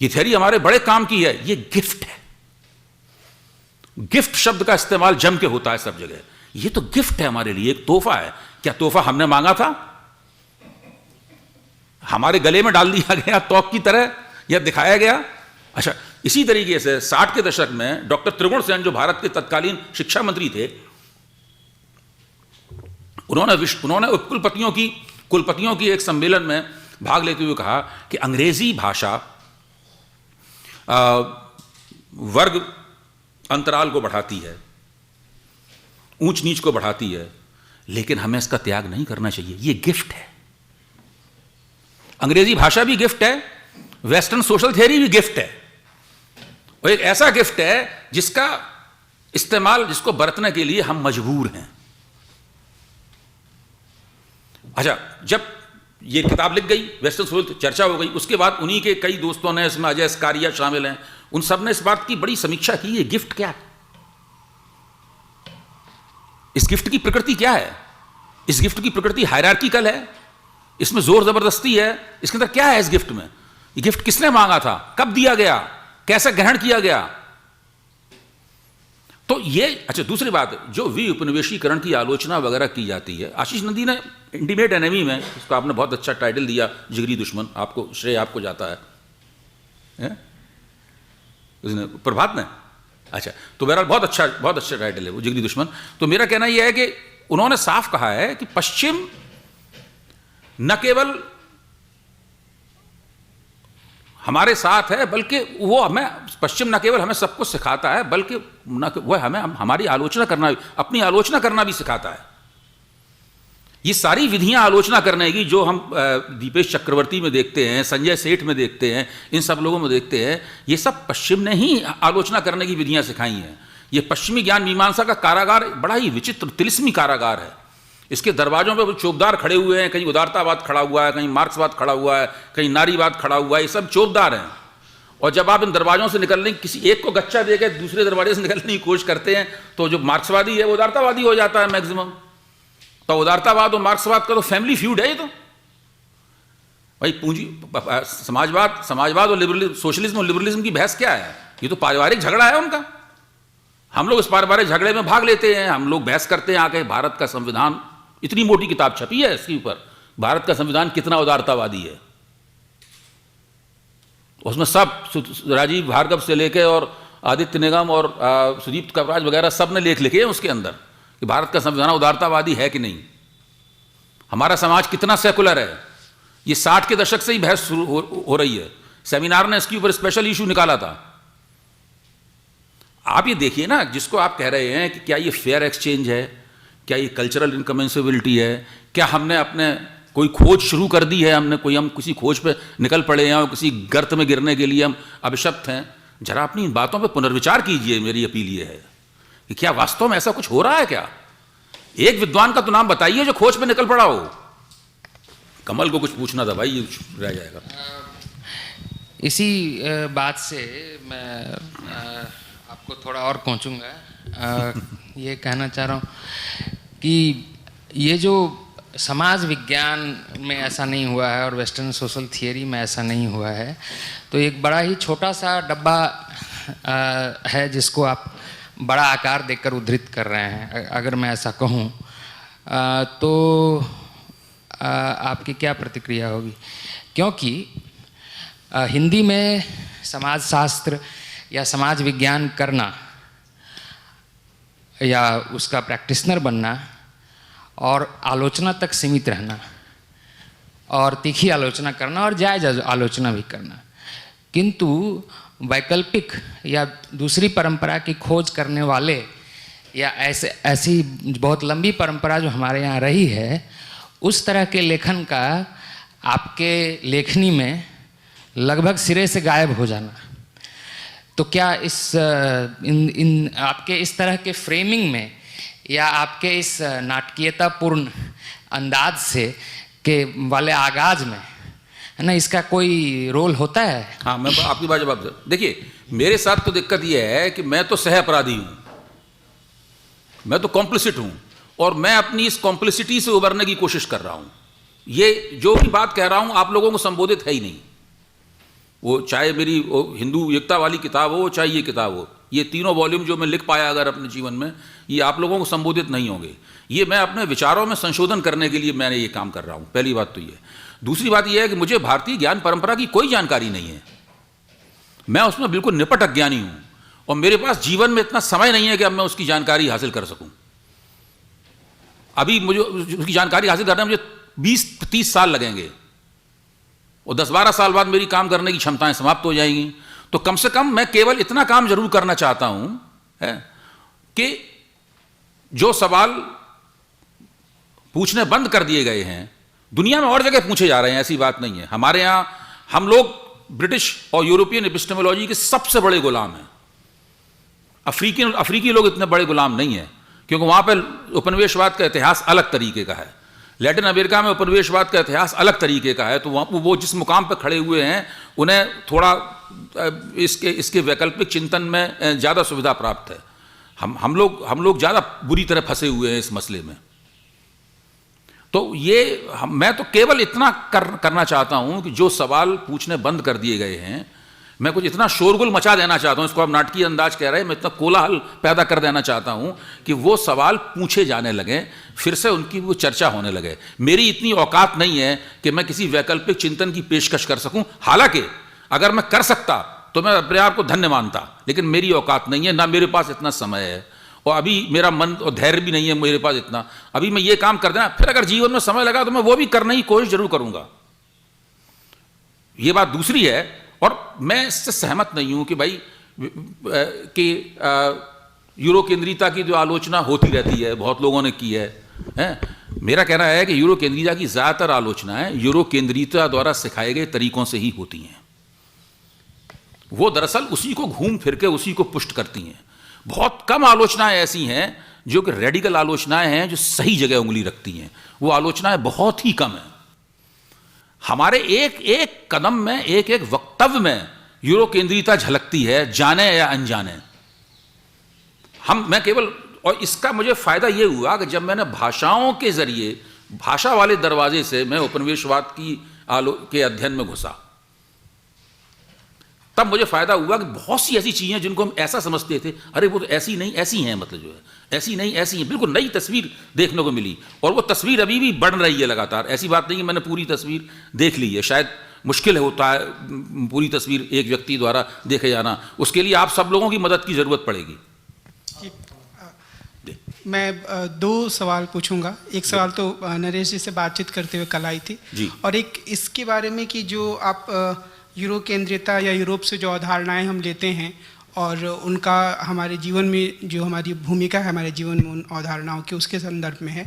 ये थ्योरी हमारे बड़े काम की है, ये गिफ्ट है। गिफ्ट शब्द का इस्तेमाल जम के होता है सब जगह। ये तो गिफ्ट है हमारे लिए, एक तोहफा है। क्या तोहफा हमने मांगा था? हमारे गले में डाल दिया गया तोक की तरह, या दिखाया गया? अच्छा, इसी तरीके से 60 के दशक में डॉक्टर त्रिगुण सेन, जो भारत के तत्कालीन शिक्षा मंत्री थे, उन्होंने कुलपतियों की एक सम्मेलन में भाग लेते हुए कहा कि अंग्रेजी भाषा वर्ग अंतराल को बढ़ाती है, ऊंच नीच को बढ़ाती है, लेकिन हमें इसका त्याग नहीं करना चाहिए। ये गिफ्ट है। अंग्रेजी भाषा भी गिफ्ट है, वेस्टर्न सोशल थ्योरी भी गिफ्ट है, और एक ऐसा गिफ्ट है जिसका इस्तेमाल, जिसको बरतने के लिए हम मजबूर हैं। अच्छा, जब ये किताब लिख गई, वेस्टर्न सोशल चर्चा हो गई, उसके बाद उन्हीं के कई दोस्तों ने, इसमें अजय स्कारिया शामिल हैं, उन सब ने इस बात की बड़ी समीक्षा की, ये गिफ्ट क्या है, इस गिफ्ट की प्रकृति क्या है। इस गिफ्ट की प्रकृति हायरार्किकल है, इसमें जोर जबरदस्ती है, इसके अंदर क्या है इस गिफ्ट में? ये गिफ्ट किसने मांगा था, कब दिया गया, कैसे ग्रहण किया गया? तो ये, अच्छा दूसरी बात, जो वी उपनिवेशीकरण की आलोचना वगैरह की जाती है, आशीष नंदी ने इंटीमेट एनिमी में, इसको आपने बहुत अच्छा टाइटल दिया, जिगरी दुश्मन, आपको श्रेय आपको जाता है उसने, प्रभात ने। अच्छा, तो बहरहाल बहुत अच्छा टाइटल है वो, जिगरी दुश्मन। तो मेरा कहना यह है कि उन्होंने साफ कहा है कि पश्चिम न केवल हमारे साथ है, बल्कि वो हमें, पश्चिम न केवल हमें सब कुछ सिखाता है, बल्कि वह हमें हमारी आलोचना करना, अपनी आलोचना करना भी सिखाता है। ये सारी विधियां आलोचना करने की जो हम दीपेश चक्रवर्ती में देखते हैं, संजय सेठ में देखते हैं, इन सब लोगों में देखते हैं, ये सब पश्चिम ने ही आलोचना करने की विधियां सिखाई हैं। ये पश्चिमी ज्ञान मीमांसा का कारागार बड़ा ही विचित्र तिलिस्मी कारागार है। इसके दरवाजों पे चौबदार खड़े हुए हैं, कहीं उदारतावाद खड़ा हुआ है, कहीं मार्क्सवाद खड़ा हुआ है, कहीं नारीवाद खड़ा हुआ है, ये सब चौबदार हैं। और जब आप इन दरवाजों से निकलने, किसी एक को गच्चा देकर दूसरे दरवाजे से निकलने की कोशिश करते हैं, तो जो मार्क्सवादी है वो उदारतावादी हो जाता है मैक्सिमम। तो उदारतावाद और मार्क्सवाद का तो फैमिली फ्यूड है ये तो भाई। पूंजी समाजवाद और लिबरलिज्म, सोशलिज्म और लिबरलिज्म की बहस क्या है? ये तो पारिवारिक झगड़ा है उनका। हम लोग इस पारिवारिक झगड़े में भाग लेते हैं, हम लोग बहस करते हैं आके भारत का संविधान, इतनी मोटी किताब छपी है इसके ऊपर, भारत का संविधान कितना उदारतावादी है। उसमें सब राजीव भार्गव से लेके और आदित्य निगम और सुदीप्त कवराज वगैरह सब ने लेख लिखे हैं उसके अंदर कि भारत का संविधान उदारतावादी है कि नहीं, हमारा समाज कितना सेकुलर है। ये 60 के दशक से ही बहस शुरू हो रही है। सेमिनार ने इसके ऊपर स्पेशल इशू निकाला था। आप ये देखिए ना, जिसको आप कह रहे हैं कि क्या ये फेयर एक्सचेंज है, क्या ये कल्चरल इनकमेंसेबिलिटी है, क्या हमने अपने कोई खोज शुरू कर दी है, हम किसी खोज पे निकल पड़े हैं और किसी गर्त में गिरने के लिए हम अभिशप्त हैं। जरा अपनी इन बातों पे पुनर्विचार कीजिए। मेरी अपील ये है कि क्या वास्तव में ऐसा कुछ हो रहा है क्या? एक विद्वान का तो नाम बताइए जो खोज पे निकल पड़ा हो। कमल को कुछ पूछना था भाई, ये रह जाएगा। इसी बात से मैं आपको थोड़ा और पहुंचूंगा। ये कहना चाह रहा हूँ कि ये जो समाज विज्ञान में ऐसा नहीं हुआ है और वेस्टर्न सोशल थियरी में ऐसा नहीं हुआ है। तो एक बड़ा ही छोटा सा डब्बा है जिसको आप बड़ा आकार देकर उद्धृत कर रहे हैं, अगर मैं ऐसा कहूँ तो आपकी क्या प्रतिक्रिया होगी? क्योंकि हिंदी में समाजशास्त्र या समाज विज्ञान करना या उसका प्रैक्टिशनर बनना और आलोचना तक सीमित रहना और तीखी आलोचना करना और जायज़ आलोचना भी करना, किंतु वैकल्पिक या दूसरी परंपरा की खोज करने वाले या ऐसी बहुत लंबी परंपरा जो हमारे यहाँ रही है, उस तरह के लेखन का आपके लेखनी में लगभग सिरे से गायब हो जाना, तो क्या इन आपके इस तरह के फ्रेमिंग में या आपके इस नाटकीयतापूर्ण अंदाज से के वाले आगाज में, है ना, इसका कोई रोल होता है? हाँ, मैं आपकी बात जवाब दूँ। देखिए, मेरे साथ तो दिक्कत यह है कि मैं तो सह अपराधी हूँ, मैं तो कॉम्प्लिसिट हूँ, और मैं अपनी इस कॉम्प्लिसिटी से उबरने की कोशिश कर रहा हूँ। ये जो भी बात कह रहा हूँ आप लोगों को संबोधित है ही नहीं, वो चाहे मेरी वो हिंदू एकता वाली किताब हो, चाहे ये किताब हो, ये तीनों वॉल्यूम जो मैं लिख पाया अगर अपने जीवन में, ये आप लोगों को संबोधित नहीं होंगे। ये मैं अपने विचारों में संशोधन करने के लिए मैंने ये काम कर रहा हूँ, पहली बात तो ये। दूसरी बात ये है कि मुझे भारतीय ज्ञान परंपरा की कोई जानकारी नहीं है, मैं उसमें बिल्कुल निपट अज्ञानी हूँ, और मेरे पास जीवन में इतना समय नहीं है कि अब मैं उसकी जानकारी हासिल कर सकूँ। अभी मुझे उसकी जानकारी हासिल करने में मुझे 20-30 साल लगेंगे, और 10-12 साल बाद मेरी काम करने की क्षमताएं समाप्त हो जाएंगी। तो कम से कम मैं केवल इतना काम जरूर करना चाहता हूं है कि जो सवाल पूछने बंद कर दिए गए हैं, दुनिया में और जगह पूछे जा रहे हैं, ऐसी बात नहीं है। हमारे यहां हम लोग ब्रिटिश और यूरोपियन एपिस्टेमोलॉजी के सबसे बड़े गुलाम हैं। अफ्रीकी लोग इतने बड़े गुलाम नहीं हैं, क्योंकि वहां पर उपनिवेशवाद का इतिहास अलग तरीके का है। लैटिन अमेरिका में उपनिवेशवाद का इतिहास अलग तरीके का है, तो वो जिस मुकाम पर खड़े हुए हैं उन्हें थोड़ा इसके वैकल्पिक चिंतन में ज़्यादा सुविधा प्राप्त है। हम लोग ज़्यादा बुरी तरह फंसे हुए हैं इस मसले में। तो मैं तो केवल इतना करना चाहता हूं कि जो सवाल पूछने बंद कर दिए गए हैं, मैं कुछ इतना शोरगुल मचा देना चाहता हूं, इसको आप नाटकीय अंदाज कह रहे हैं, मैं इतना कोलाहल पैदा कर देना चाहता हूं कि वो सवाल पूछे जाने लगे, फिर से उनकी वो चर्चा होने लगे। मेरी इतनी औकात नहीं है कि मैं किसी वैकल्पिक चिंतन की पेशकश कर सकूं, हालांकि अगर मैं कर सकता तो मैं अपने आप को धन्य मानता, लेकिन मेरी औकात नहीं है, ना मेरे पास इतना समय है, और अभी मेरा मन और धैर्य भी नहीं है मेरे पास इतना। अभी मैं ये काम कर देना, फिर अगर जीवन में समय लगा तो मैं वो भी करने की कोशिश जरूर करूंगा। ये बात दूसरी है, और मैं इससे सहमत नहीं हूं कि भाई कि यूरो केंद्रीयता की जो आलोचना होती रहती है, बहुत लोगों ने की है। मेरा कहना है कि यूरो केंद्रीयता की ज़्यादातर आलोचनाएं यूरो केंद्रीयता द्वारा सिखाए गए तरीकों से ही होती हैं। वो दरअसल उसी को घूम फिर के उसी को पुष्ट करती हैं। बहुत कम आलोचनाएं ऐसी हैं जो कि रेडिकल आलोचनाएं हैं, जो सही जगह उंगली रखती हैं। वो आलोचनाएं बहुत ही कम हैं। हमारे एक एक कदम में, एक एक वक्तव्य में यूरो केंद्रीयता झलकती है, जाने या अनजाने। मैं केवल, और इसका मुझे फायदा यह हुआ कि जब मैंने भाषाओं के जरिए, भाषा वाले दरवाजे से मैं उपनिवेशवाद के अध्ययन में घुसा, तब मुझे फायदा हुआ कि बहुत सी ऐसी चीजें जिनको हम ऐसा समझते थे, अरे वो तो ऐसी नहीं ऐसी हैं, मतलब जो है ऐसी नहीं ऐसी हैं, बिल्कुल नई तस्वीर देखने को मिली। और वो तस्वीर अभी भी बढ़ रही है लगातार। ऐसी बात नहीं कि मैंने पूरी तस्वीर देख ली है, शायद मुश्किल होता है पूरी तस्वीर एक व्यक्ति द्वारा देखे जाना। उसके लिए आप सब लोगों की मदद की जरूरत पड़ेगी। मैं दो सवाल पूछूंगा। एक सवाल तो नरेश जी से बातचीत करते हुए कल आई थी जी, और एक इसके बारे में कि जो आप यूरो केंद्रीयता या यूरोप से जो अवधारणाएं हम लेते हैं और उनका हमारे जीवन में जो हमारी भूमिका है हमारे जीवन में उन अवधारणाओं की, उसके संदर्भ में है।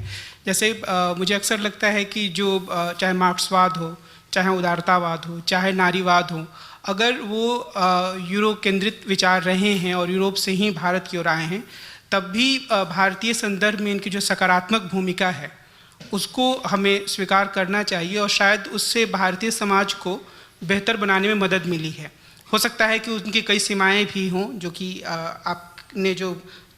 जैसे मुझे अक्सर लगता है कि जो चाहे मार्क्सवाद हो, चाहे उदारतावाद हो, चाहे नारीवाद हो, अगर वो यूरो केंद्रित विचार रहे हैं और यूरोप से ही भारत की ओर आए हैं, तब भी भारतीय संदर्भ में इनकी जो सकारात्मक भूमिका है उसको हमें स्वीकार करना चाहिए, और शायद उससे भारतीय समाज को बेहतर बनाने में मदद मिली है। हो सकता है कि उनकी कई सीमाएं भी हों, जो कि आपने जो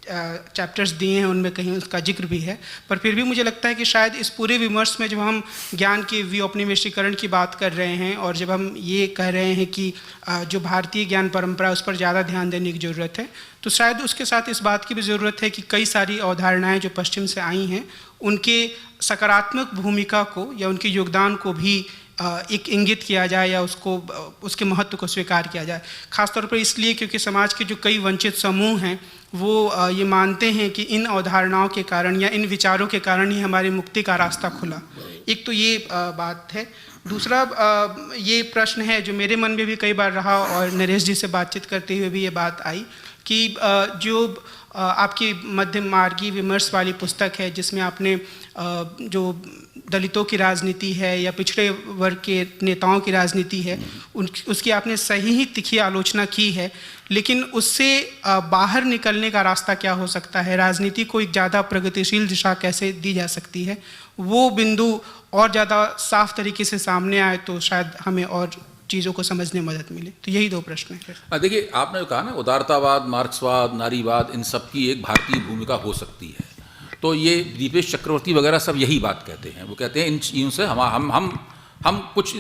चैप्टर्स दिए हैं उनमें कहीं उसका जिक्र भी है, पर फिर भी मुझे लगता है कि शायद इस पूरे विमर्श में जब हम ज्ञान के व्युपनिवेशीकरण की बात कर रहे हैं और जब हम ये कह रहे हैं कि जो भारतीय ज्ञान परंपरा उस पर ज़्यादा ध्यान देने की ज़रूरत है, तो शायद उसके साथ इस बात की भी ज़रूरत है कि कई सारी अवधारणाएँ जो पश्चिम से आई हैं उनके सकारात्मक भूमिका को या उनके योगदान को भी एक इंगित किया जाए या उसके महत्व को स्वीकार किया जाए। ख़ासतौर पर इसलिए क्योंकि समाज के जो कई वंचित समूह हैं वो ये मानते हैं कि इन अवधारणाओं के कारण या इन विचारों के कारण ही हमारी मुक्ति का रास्ता खुला। एक तो ये बात है। दूसरा ये प्रश्न है जो मेरे मन में भी कई बार रहा और नरेश जी से बातचीत करते हुए भी ये बात आई कि जो आपकी मध्यम मार्गी विमर्श वाली पुस्तक है जिसमें आपने जो दलितों की राजनीति है या पिछड़े वर्ग के नेताओं की राजनीति है उसकी आपने सही ही तिखी आलोचना की है, लेकिन उससे बाहर निकलने का रास्ता क्या हो सकता है, राजनीति को एक ज़्यादा प्रगतिशील दिशा कैसे दी जा सकती है, वो बिंदु और ज़्यादा साफ तरीके से सामने आए तो शायद हमें और चीज़ों को समझने में मदद मिले। तो यही दो प्रश्न हैं। देखिए, आपने जो कहा ना उदारतावाद, मार्क्सवाद, नारीवाद, इन सब की एक भारतीय भूमिका हो सकती है, तो ये दीपेश चक्रवर्ती वगैरह सब यही बात कहते हैं। वो कहते हैं इन चीज़ों से हम कुछ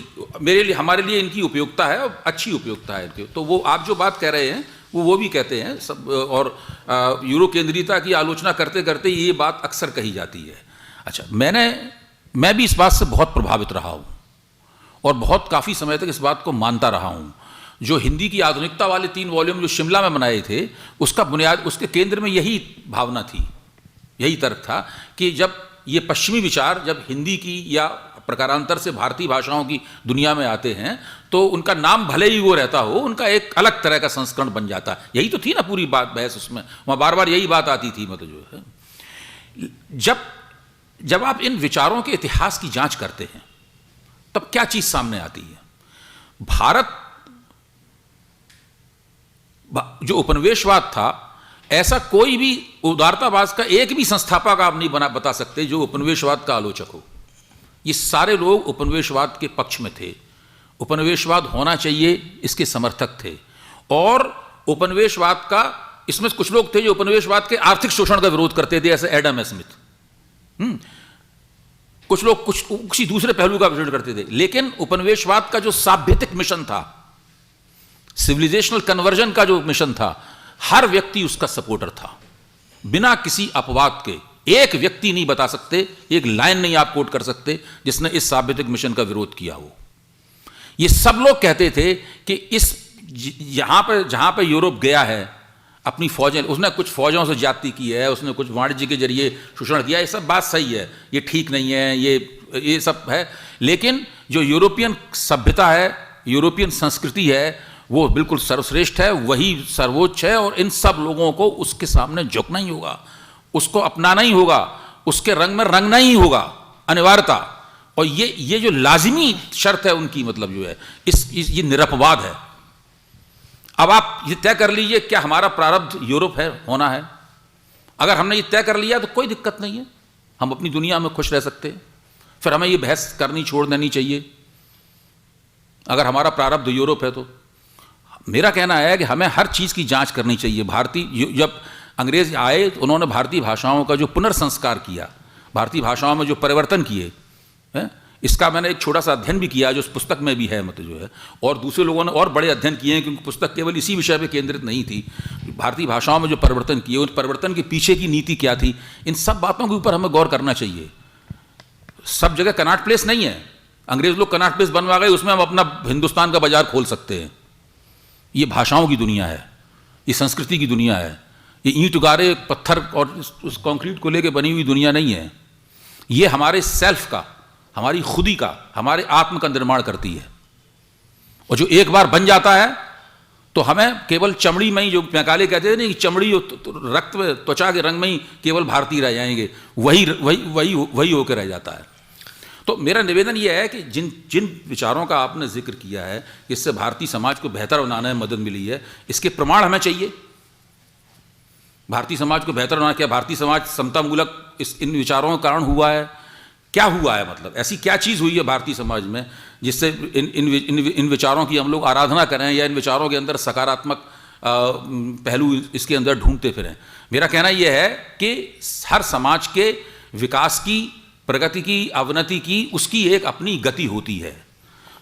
हमारे लिए इनकी उपयोगिता है और अच्छी उपयोगिता है इनकी। तो वो आप जो बात कह रहे हैं वो भी कहते हैं सब, और यूरो केंद्रीयता की आलोचना करते करते ये बात अक्सर कही जाती है। अच्छा, मैं भी इस बात से बहुत प्रभावित रहा हूँ और बहुत काफ़ी समय तक इस बात को मानता रहा हूँ। जो हिंदी की आधुनिकता वाले 3 वॉल्यूम जो शिमला में बनाए थे, उसका बुनियाद, उसके केंद्र में यही भावना थी, यही तर्क था कि जब ये पश्चिमी विचार जब हिंदी की या प्रकारांतर से भारतीय भाषाओं की दुनिया में आते हैं तो उनका नाम भले ही वो रहता हो, उनका एक अलग तरह का संस्करण बन जाता है। यही तो थी ना पूरी बात, बहस उसमें वहाँ बार बार यही बात आती थी। मतलब जो है, जब आप इन विचारों के इतिहास की जांच करते हैं तब क्या चीज सामने आती है? भारत जो उपनिवेशवाद था, ऐसा कोई भी उदारतावाद का एक भी संस्थापक आप नहीं बता सकते जो उपनिवेशवाद का आलोचक हो। ये सारे लोग उपनिवेशवाद के पक्ष में थे, उपनिवेशवाद होना चाहिए इसके समर्थक थे। और उपनिवेशवाद का, इसमें कुछ लोग थे जो उपनिवेशवाद के आर्थिक शोषण का विरोध करते थे, ऐसे एडम स्मिथ। कुछ लोग किसी दूसरे पहलू का विरोध करते थे, लेकिन उपनिवेशवाद का जो साभ्यतिक मिशन था, सिविलाइजेशनल कन्वर्जन का जो मिशन था, हर व्यक्ति उसका सपोर्टर था, बिना किसी अपवाद के। एक व्यक्ति नहीं बता सकते, एक लाइन नहीं आप कोट कर सकते जिसने इस साभ्यतिक मिशन का विरोध किया हो। ये सब लोग कहते थे कि इस जहां पर यूरोप गया है अपनी फौजें, उसने कुछ फौजों से ज्यादती की है, उसने कुछ वाणिज्य के जरिए शोषण किया, ये सब बात सही है, ये ठीक नहीं है, ये सब है। लेकिन जो यूरोपियन सभ्यता है, यूरोपियन संस्कृति है, वो बिल्कुल सर्वश्रेष्ठ है, वही सर्वोच्च है, और इन सब लोगों को उसके सामने झुकना ही होगा, उसको अपनाना ही होगा, उसके रंग में रंगना ही होगा, अनिवार्यता। और ये जो लाजिमी शर्त है उनकी, मतलब जो है ये निरपवाद है। अब आप ये तय कर लीजिए क्या हमारा प्रारब्ध यूरोप है, होना है। अगर हमने ये तय कर लिया तो कोई दिक्कत नहीं है, हम अपनी दुनिया में खुश रह सकते हैं। फिर हमें ये बहस करनी छोड़ देनी चाहिए। अगर हमारा प्रारब्ध यूरोप है तो मेरा कहना है कि हमें हर चीज़ की जांच करनी चाहिए। जब अंग्रेज आए तो उन्होंने भारतीय भाषाओं का जो पुनर्संस्कार किया, भारतीय भाषाओं में जो परिवर्तन किए, इसका मैंने एक छोटा सा अध्ययन भी किया जो उस पुस्तक में भी है, मतलब जो है, और दूसरे लोगों ने और बड़े अध्ययन किए हैं, क्योंकि पुस्तक केवल इसी विषय पर केंद्रित नहीं थी। भारतीय भाषाओं में जो परिवर्तन किए, उस परिवर्तन के पीछे की नीति क्या थी, इन सब बातों के ऊपर हमें गौर करना चाहिए। सब जगह कनॉट प्लेस नहीं है। अंग्रेज लोग कनॉट प्लेस बनवा गए, उसमें हम अपना हिंदुस्तान का बाजार खोल सकते हैं। ये भाषाओं की दुनिया है, ये संस्कृति की दुनिया है, ये ईंट गारे पत्थर और उस कंक्रीट को लेकर बनी हुई दुनिया नहीं है। ये हमारे सेल्फ का, हमारी खुदी का, हमारे आत्म का निर्माण करती है। और जो एक बार बन जाता है तो हमें केवल चमड़ी में ही, जो मैकाले कहते थे ना कि चमड़ी रक्त में, त्वचा के रंग में ही केवल भारतीय रह जाएंगे, वही होकर रह जाता है। तो मेरा निवेदन यह है कि जिन विचारों का आपने जिक्र किया है, इससे भारतीय समाज को बेहतर बनाने में मदद मिली है, इसके प्रमाण हमें चाहिए। भारतीय समाज को बेहतर बनाना, क्या भारतीय समाज समतामूलक इन विचारों के कारण हुआ है? क्या हुआ है, मतलब ऐसी क्या चीज़ हुई है भारतीय समाज में जिससे इन विचारों की हम लोग आराधना करें या इन विचारों के अंदर सकारात्मक पहलू इसके अंदर ढूंढते फिरें। मेरा कहना यह है कि हर समाज के विकास की, प्रगति की, अवनति की उसकी एक अपनी गति होती है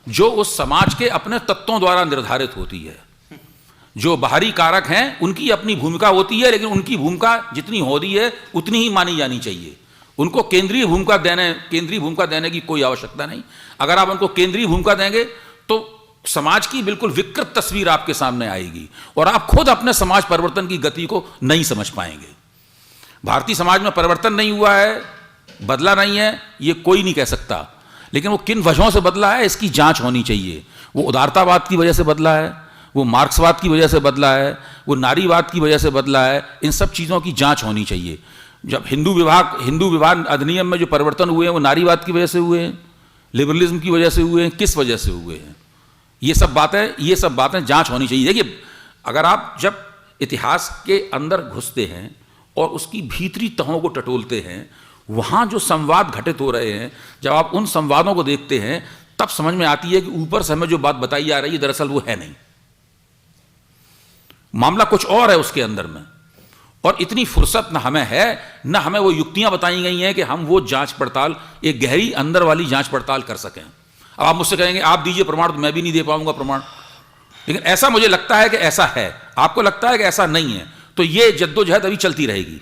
जो उस समाज के अपने तत्वों द्वारा निर्धारित होती है। जो बाहरी कारक हैं उनकी अपनी भूमिका होती है, लेकिन उनकी भूमिका जितनी होती है उतनी ही मानी जानी चाहिए। उनको केंद्रीय भूमिका देने की कोई आवश्यकता नहीं। अगर आप उनको केंद्रीय भूमिका देंगे तो समाज की बिल्कुल विकृत तस्वीर आपके सामने आएगी और आप खुद अपने समाज परिवर्तन की गति को नहीं समझ पाएंगे। भारतीय समाज में परिवर्तन नहीं हुआ है, बदला नहीं है, ये कोई नहीं कह सकता, लेकिन वो किन वजहों से बदला है इसकी जांच होनी चाहिए। वो उदारतावाद की वजह से बदला है, वो मार्क्सवाद की वजह से बदला है, वो नारीवाद की वजह से बदला है। इन सब चीज़ों की जांच होनी चाहिए। जब हिंदू विवाह अधिनियम में जो परिवर्तन हुए हैं वो नारीवाद की वजह से हुए हैं, लिबरलिज्म की वजह से हुए हैं, किस वजह से हुए हैं, ये सब बातें जांच होनी चाहिए। देखिए, अगर आप जब इतिहास के अंदर घुसते हैं और उसकी भीतरी तहों को टटोलते हैं, वहाँ जो संवाद घटित हो रहे हैं, जब आप उन संवादों को देखते हैं तब समझ में आती है कि ऊपर से हमें जो बात बताई जा रही है दरअसल वो है नहीं, मामला कुछ और है उसके अंदर में। और इतनी फुर्सत न हमें है, न हमें वो युक्तियां बताई गई हैं कि हम वो जांच पड़ताल, एक गहरी अंदर वाली जांच पड़ताल कर सकें। अब आप मुझसे कहेंगे आप दीजिए प्रमाण, तो मैं भी नहीं दे पाऊंगा प्रमाण, लेकिन ऐसा मुझे लगता है कि ऐसा है, आपको लगता है कि ऐसा नहीं है, तो ये जद्दोजहद अभी चलती रहेगी।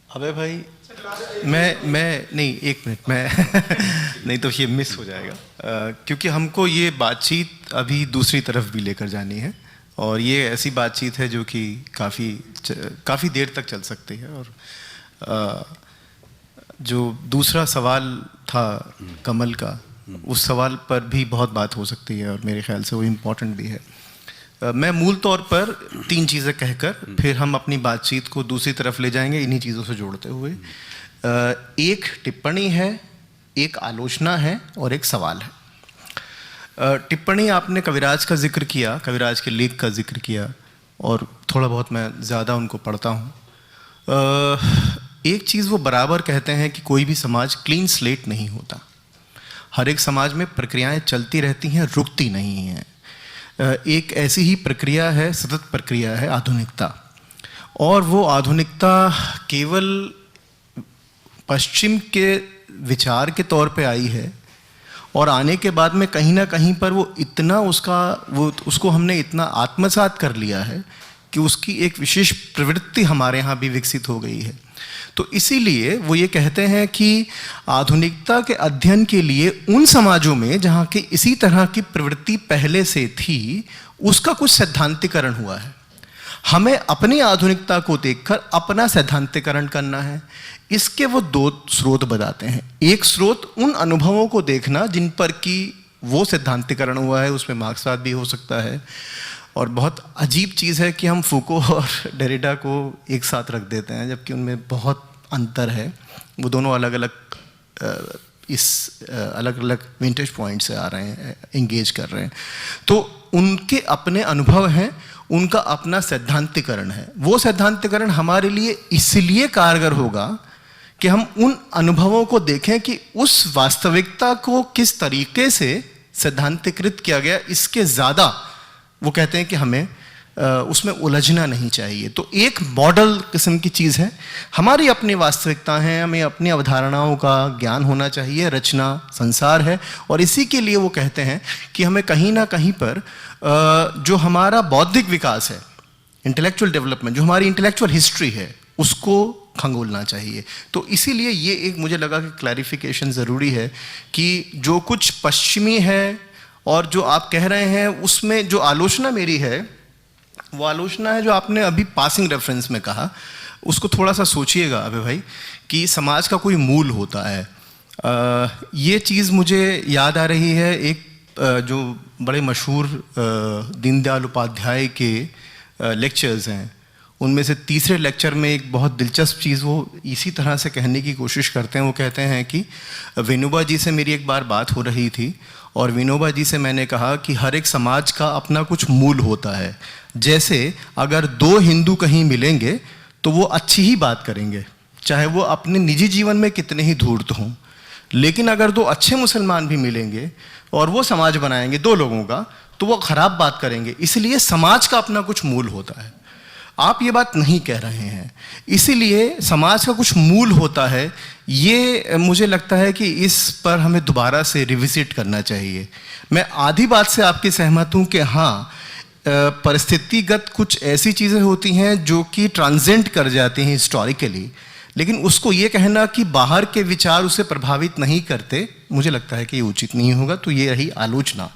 अबे भाई मैं नहीं, एक मिनट, मैं नहीं तो ये मिस हो जाएगा, क्योंकि हमको ये बातचीत अभी दूसरी तरफ भी लेकर जानी है और ये ऐसी बातचीत है जो कि काफ़ी देर तक चल सकती है। और जो दूसरा सवाल था कमल का, उस सवाल पर भी बहुत बात हो सकती है और मेरे ख्याल से वो इम्पोर्टेंट भी है। मैं मूल तौर पर 3 चीज़ें कहकर फिर हम अपनी बातचीत को दूसरी तरफ ले जाएंगे इन्हीं चीज़ों से जोड़ते हुए। एक टिप्पणी है, एक आलोचना है और एक सवाल है। टिप्पणी, आपने कविराज का जिक्र किया, कविराज के लेख का जिक्र किया और थोड़ा बहुत मैं ज़्यादा उनको पढ़ता हूँ। एक चीज़ वो बराबर कहते हैं कि कोई भी समाज क्लीन स्लेट नहीं होता, हर एक समाज में प्रक्रियाएं चलती रहती हैं, रुकती नहीं हैं। एक ऐसी ही प्रक्रिया है, सतत प्रक्रिया है आधुनिकता, और वो आधुनिकता केवल पश्चिम के विचार के तौर पे आई है और आने के बाद में कहीं ना कहीं पर वो उसको हमने इतना आत्मसात कर लिया है कि उसकी एक विशेष प्रवृत्ति हमारे यहाँ भी विकसित हो गई है। तो इसीलिए वो ये कहते हैं कि आधुनिकता के अध्ययन के लिए उन समाजों में जहाँ की इसी तरह की प्रवृत्ति पहले से थी, उसका कुछ सैद्धांतिकरण हुआ है। हमें अपनी आधुनिकता को देखकर अपना सैद्धांतिकरण करना है। इसके वो 2 स्रोत बताते हैं। एक स्रोत उन अनुभवों को देखना जिन पर कि वो सैद्धांतिकरण हुआ है, उसमें मार्क्सवाद भी हो सकता है। और बहुत अजीब चीज़ है कि हम फूको और डेरिडा को एक साथ रख देते हैं, जबकि उनमें बहुत अंतर है। वो दोनों अलग अलग विंटेज पॉइंट से आ रहे हैं, एंगेज कर रहे हैं। तो उनके अपने अनुभव हैं, उनका अपना सैद्धांतिकरण है। वो सैद्धांतिकरण हमारे लिए इसलिए कारगर होगा कि हम उन अनुभवों को देखें कि उस वास्तविकता को किस तरीके से सैद्धांतिकृत किया गया। इसके ज़्यादा वो कहते हैं कि हमें उसमें उलझना नहीं चाहिए। तो एक मॉडल किस्म की चीज़ है, हमारी अपनी वास्तविकता है, हमें अपनी अवधारणाओं का ज्ञान होना चाहिए, रचना संसार है। और इसी के लिए वो कहते हैं कि हमें कहीं ना कहीं पर जो हमारा बौद्धिक विकास है, इंटेलेक्चुअल डेवलपमेंट, जो हमारी इंटेलेक्चुअल हिस्ट्री है, उसको खंगोलना चाहिए। तो इसीलिए ये एक मुझे लगा कि क्लैरिफिकेशन ज़रूरी है कि जो कुछ पश्चिमी है और जो आप कह रहे हैं, उसमें जो आलोचना मेरी है वो आलोचना है जो आपने अभी पासिंग रेफरेंस में कहा। उसको थोड़ा सा सोचिएगा अबे भाई, कि समाज का कोई मूल होता है। ये चीज़ मुझे याद आ रही है, एक जो बड़े मशहूर दीनदयाल उपाध्याय के लेक्चर्स हैं, उनमें से तीसरे लेक्चर में एक बहुत दिलचस्प चीज़ वो इसी तरह से कहने की कोशिश करते हैं। वो कहते हैं कि विनोबा जी से मेरी एक बार बात हो रही थी और विनोबा जी से मैंने कहा कि हर एक समाज का अपना कुछ मूल होता है। जैसे अगर 2 हिंदू कहीं मिलेंगे तो वो अच्छी ही बात करेंगे, चाहे वो अपने निजी जीवन में कितने ही धूर्त हों। लेकिन अगर 2 अच्छे मुसलमान भी मिलेंगे और वो समाज बनाएंगे 2 लोगों का, तो वो ख़राब बात करेंगे। इसलिए समाज का अपना कुछ मूल होता है, आप ये बात नहीं कह रहे हैं, इसीलिए समाज का कुछ मूल होता है। ये मुझे लगता है कि इस पर हमें दोबारा से रिविजिट करना चाहिए। मैं आधी बात से आपकी सहमत हूँ कि हाँ, परिस्थितिगत कुछ ऐसी चीज़ें होती हैं जो कि ट्रांजेंट कर जाती हैं हिस्टोरिकली, लेकिन उसको ये कहना कि बाहर के विचार उसे प्रभावित नहीं करते, मुझे लगता है कि ये उचित नहीं होगा। तो ये रही आलोचना।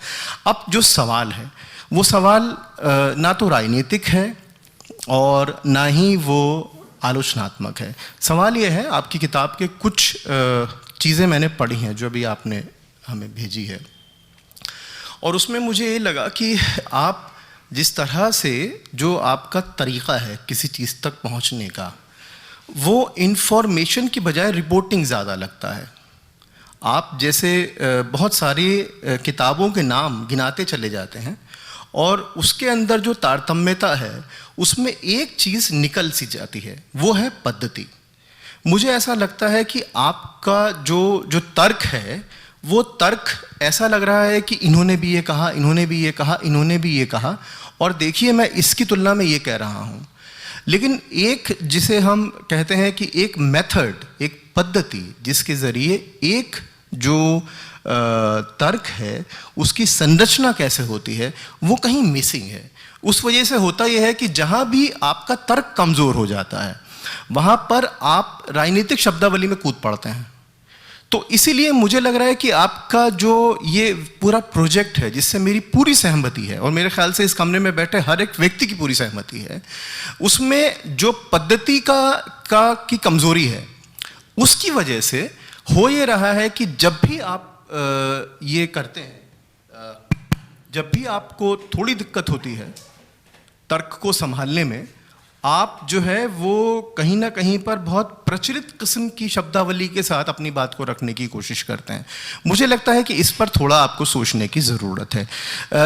अब जो सवाल है वो सवाल ना तो राजनीतिक है और ना ही वो आलोचनात्मक है। सवाल ये है, आपकी किताब के कुछ चीज़ें मैंने पढ़ी हैं जो अभी आपने हमें भेजी है, और उसमें मुझे ये लगा कि आप जिस तरह से जो आपका तरीक़ा है किसी चीज़ तक पहुंचने का, वो इन्फॉर्मेशन की बजाय रिपोर्टिंग ज़्यादा लगता है। आप जैसे बहुत सारी किताबों के नाम गिनाते चले जाते हैं और उसके अंदर जो तारतम्यता है उसमें एक चीज़ निकल सी जाती है, वो है पद्धति। मुझे ऐसा लगता है कि आपका जो तर्क है वो तर्क ऐसा लग रहा है कि इन्होंने भी ये कहा, इन्होंने भी ये कहा, इन्होंने भी ये कहा, और देखिए मैं इसकी तुलना में ये कह रहा हूँ। लेकिन एक जिसे हम कहते हैं कि एक मेथड, एक पद्धति जिसके ज़रिए एक जो तर्क है उसकी संरचना कैसे होती है, वो कहीं मिसिंग है। उस वजह से होता यह है कि जहाँ भी आपका तर्क कमज़ोर हो जाता है वहाँ पर आप राजनीतिक शब्दावली में कूद पड़ते हैं। तो इसीलिए मुझे लग रहा है कि आपका जो ये पूरा प्रोजेक्ट है, जिससे मेरी पूरी सहमति है और मेरे ख्याल से इस कमरे में बैठे हर एक व्यक्ति की पूरी सहमति है, उसमें जो पद्धति की कमज़ोरी है उसकी वजह से हो ये रहा है कि जब भी आप ये करते हैं, जब भी आपको थोड़ी दिक्कत होती है तर्क को संभालने में, आप जो है वो कहीं ना कहीं पर बहुत प्रचलित किस्म की शब्दावली के साथ अपनी बात को रखने की कोशिश करते हैं। मुझे लगता है कि इस पर थोड़ा आपको सोचने की ज़रूरत है।